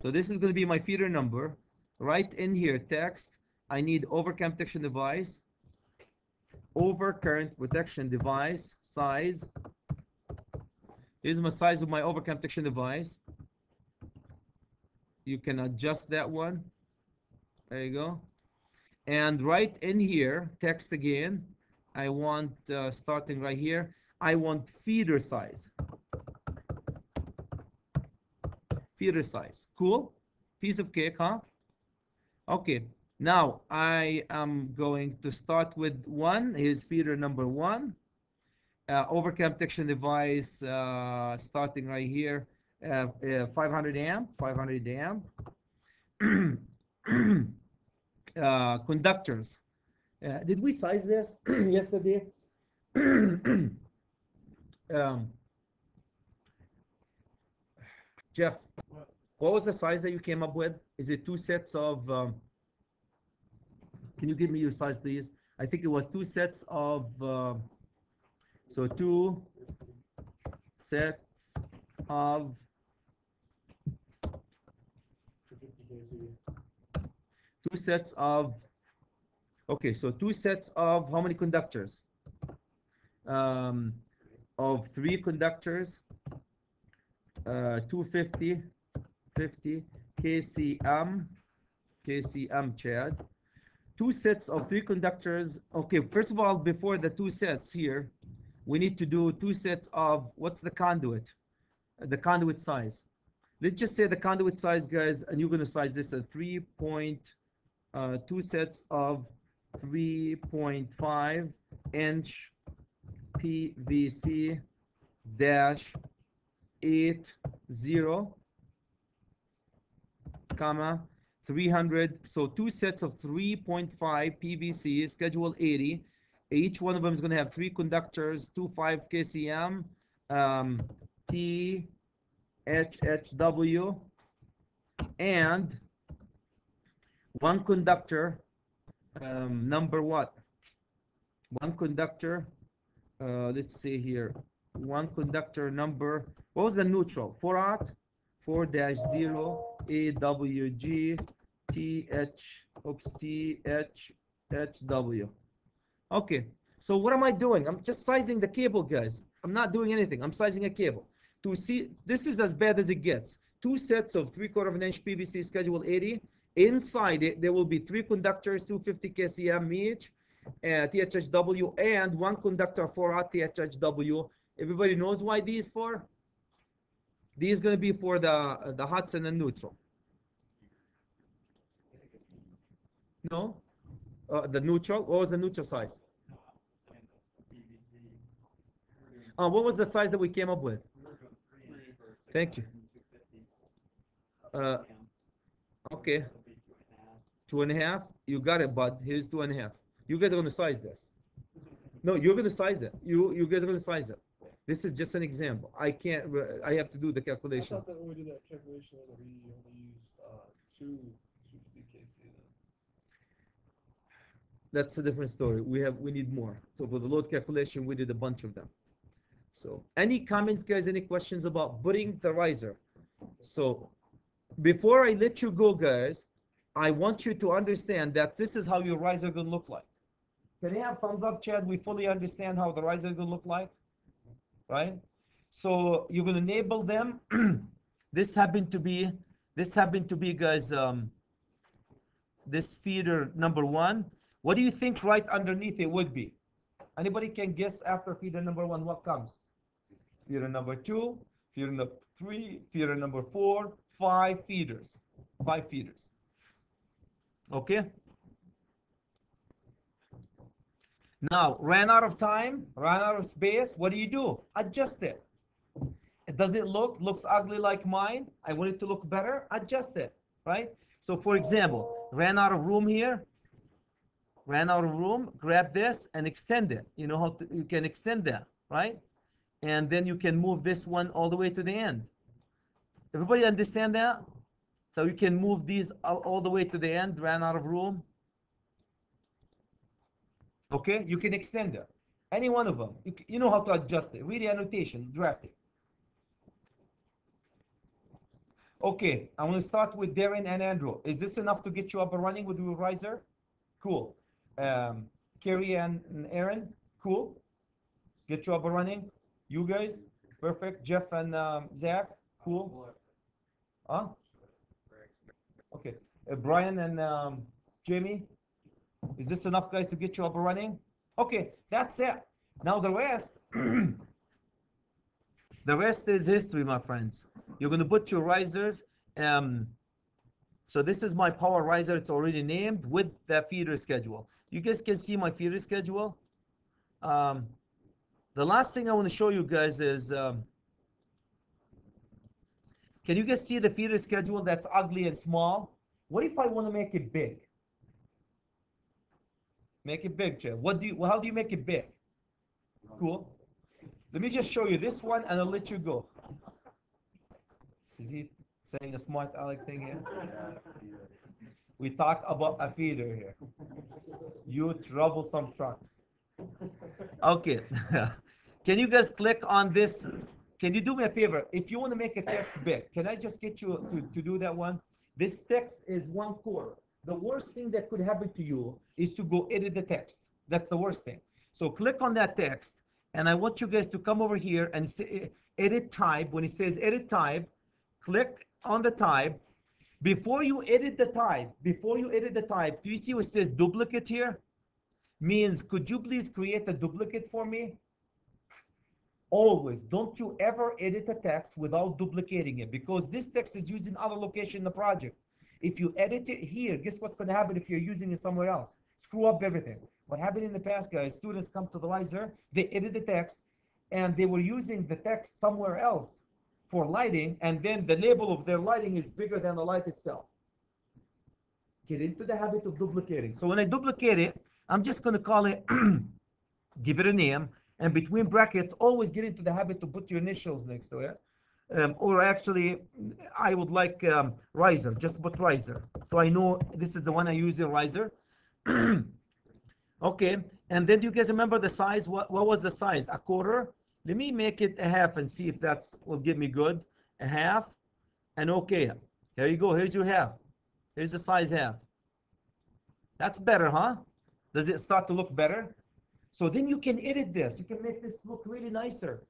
So this is going to be my feeder number. Right in here, text, I need overcurrent protection device, overcurrent protection device, size. Here's my size of my overcurrent protection device. You can adjust that one. There you go. And right in here, text again, I want, starting right here, I want feeder size. Feeder size. Cool? Piece of cake, huh? Okay. Now, I am going to start with one. Here's feeder number one. Overcurrent protection device, starting right here, 500 amp, 500 amp. Conductors. Did we size this yesterday? Jeff, what was the size that you came up with? Is it two sets of, can you give me your size, please? I think it was two sets of, so two sets of, two sets of, okay, so two sets of how many conductors? Of three conductors, 250, 50 kcm, Chad. Two sets of three conductors. Okay, first of all, before the two sets here, we need to do two sets of, what's the conduit? The conduit size. Let's just say the conduit size, guys, and you're going to size this at 2 sets of 3.5 inch PVC dash 80, comma 300. So two sets of 3.5 PVC schedule 80. Each one of them is going to have three conductors, 25 kcm, THHW, and one conductor, number what? One conductor, let's see here. One conductor number, what was the neutral? 4-aught, 4-0 AWG THHW. Okay, so what am I doing? I'm just sizing the cable, guys. I'm not doing anything. I'm sizing a cable. To see, this is as bad as it gets. Two sets of 3/4 inch PVC schedule 80. Inside it, there will be three conductors, 250 kcm each, THHW, and one conductor 4-aught THHW. Everybody knows why these for? These going to be for the hots and the neutral. No? The neutral? What was the neutral size? What was the size that we came up with? Thank you. Okay. 2.5. You got it, bud. Here's 2.5. You guys are going to size this. No, you're going to size it. You guys are going to size it. This is just an example. I can't. I have to do the calculation. I thought that when we did that calculation, that we only used 250 kc. That's a different story. We need more. So for the load calculation, we did a bunch of them. So any comments, guys? Any questions about putting the riser? So before I let you go, guys, I want you to understand that this is how your riser going to look like. Can you have thumbs up, Chad? We fully understand how the riser is going to look like, right? So you're going to enable them. This happened to be, guys, this feeder number one. What do you think right underneath it would be? Anybody can guess after feeder number one what comes? Feeder number two, feeder number three, feeder number 4, 5 feeders. 5 feeders. Okay? Now, ran out of time, ran out of space. What do? Adjust it. Does it looks ugly like mine? I want it to look better. Adjust it, right? So for example, ran out of room here. Ran out of room, grab this and extend it. You know how you can extend that, right? And then you can move this one all the way to the end. Everybody understand that? So you can move these all the way to the end, ran out of room. Okay, you can extend it. Any one of them. You know how to adjust it. Read the annotation, draft it. Okay, I'm going to start with Darren and Andrew. Is this enough to get you up and running with your riser? Cool. Kerry and Aaron, cool. Get you up and running. You guys, perfect. Jeff and Zach, cool. Huh? Okay. Brian and Jamie, is this enough, guys, to get you up and running? Okay, that's it. Now the rest, the rest is history, my friends. You're going to put your risers. So this is my power riser. It's already named with the feeder schedule. You guys can see my feeder schedule. The last thing I want to show you guys is, can you guys see the feeder schedule that's ugly and small? What if I want to make it big? Make it big, Chad. How do you make it big? Cool. Let me just show you this one and I'll let you go. Is he saying a smart aleck thing here? We talk about a feeder here. You troublesome trucks. Okay. Can you guys click on this? Can you do me a favor? If you want to make a text big, can I just get you to do that one? This text is 1/4. The worst thing that could happen to you is to go edit the text. That's the worst thing. So click on that text, and I want you guys to come over here and say, edit type. When it says edit type, click on the type. Before you edit the type, do you see what it says duplicate here? Means, could you please create a duplicate for me? Always, don't you ever edit a text without duplicating it, because this text is used in other location in the project. If you edit it here, guess what's going to happen if you're using it somewhere else? Screw up everything. What happened in the past, guys, students come to the riser, they edit the text, and they were using the text somewhere else for lighting, and then the label of their lighting is bigger than the light itself. Get into the habit of duplicating. So when I duplicate it, I'm just going to call it, give it a name, and between brackets, always get into the habit to put your initials next to it. Or actually, I would like riser, just put riser. So I know this is the one I use in riser. Okay, and then do you guys remember the size? What was the size? 1/4? Let me make it 1/2 and see if that will give me good. 1/2, and okay, here you go, here's your 1/2. Here's the size 1/2. That's better, huh? Does it start to look better? So then you can edit this. You can make this look really nicer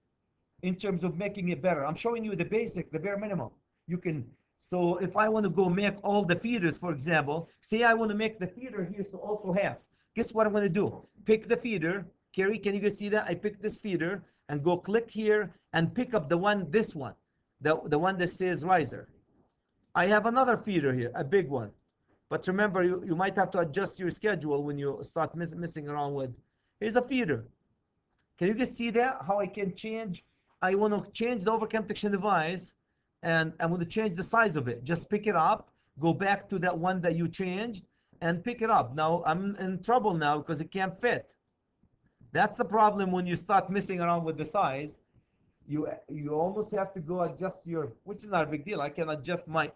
in terms of making it better. I'm showing you the basic, the bare minimum. You can, so if I want to go make all the feeders, for example, say I want to make the feeder here, so also 1/2. Guess what I'm going to do? Pick the feeder. Kerry, can you guys see that? I pick this feeder and go click here and pick up the one, this one, the one that says riser. I have another feeder here, a big one. But remember, you might have to adjust your schedule when you start messing around with. Here's a feeder. Can you guys see that? How I can change? I want to change the overcam detection device, and I want to change the size of it. Just pick it up, go back to that one that you changed, and pick it up. Now I'm in trouble now because it can't fit. That's the problem when you start messing around with the size. You almost have to go adjust your, which is not a big deal. I can adjust my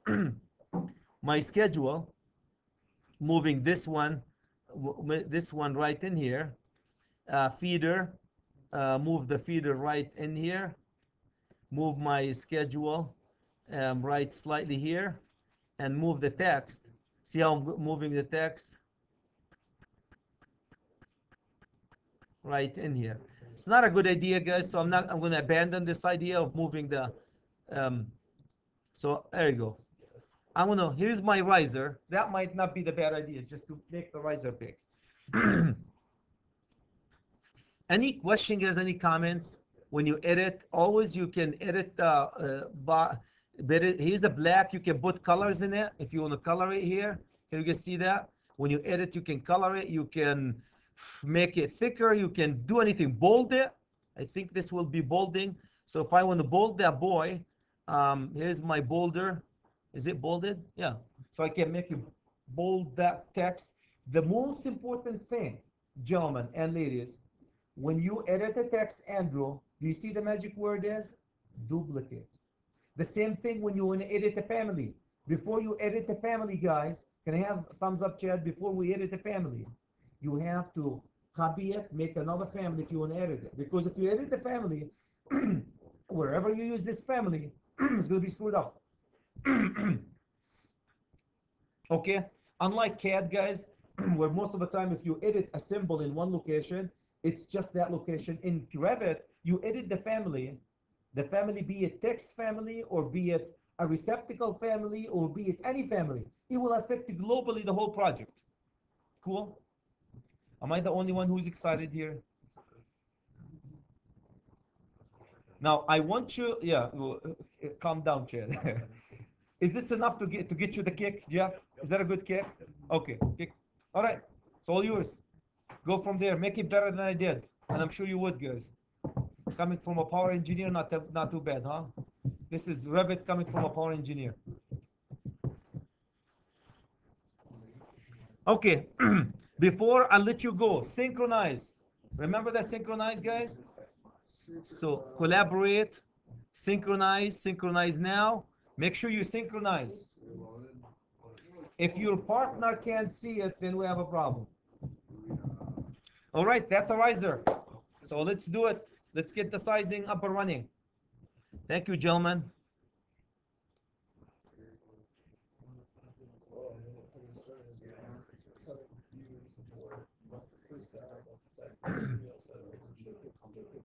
my schedule, moving this one right in here. Feeder, move the feeder right in here. Move my schedule right slightly here, and move the text. See how I'm moving the text? Right in here. It's not a good idea, guys, so I'm going to abandon this idea of moving the, so there you go. Here's my riser. That might not be the bad idea, just to make the riser big. Any question, guys, any comments? When you edit, always you can edit here's a black, you can put colors in it if you want to color it here. Can you guys see that? When you edit, you can color it, you can make it thicker, you can do anything, bold it. I think this will be bolding. So if I want to bold that boy, here's my bolder. Is it bolded? Yeah. So I can make you bold that text. The most important thing, gentlemen and ladies, when you edit a text, Andrew, do you see the magic word is? Duplicate. The same thing when you want to edit a family. Before you edit the family, guys, can I have a thumbs up, Chad? Before we edit the family, you have to copy it, make another family if you want to edit it. Because if you edit the family, wherever you use this family, it's going to be screwed up. Okay? Unlike CAD, guys, where most of the time if you edit a symbol in one location, it's just that location. In Revit, you edit the family, be it text family, or be it a receptacle family, or be it any family. It will affect globally the whole project. Cool? Am I the only one who's excited here? Now, I want you, yeah, calm down, Chad. Is this enough to get you the kick, Jeff? Is that a good kick? Okay, kick. All right, it's all yours. Go from there. Make it better than I did, and I'm sure you would, guys. Coming from a power engineer, not too bad, huh? This is Revit coming from a power engineer. Okay, before I let you go, synchronize. Remember that synchronize, guys? So collaborate, synchronize now. Make sure you synchronize. If your partner can't see it, then we have a problem. All right, that's a riser. So let's do it. Let's get the sizing up and running. Thank you, gentlemen.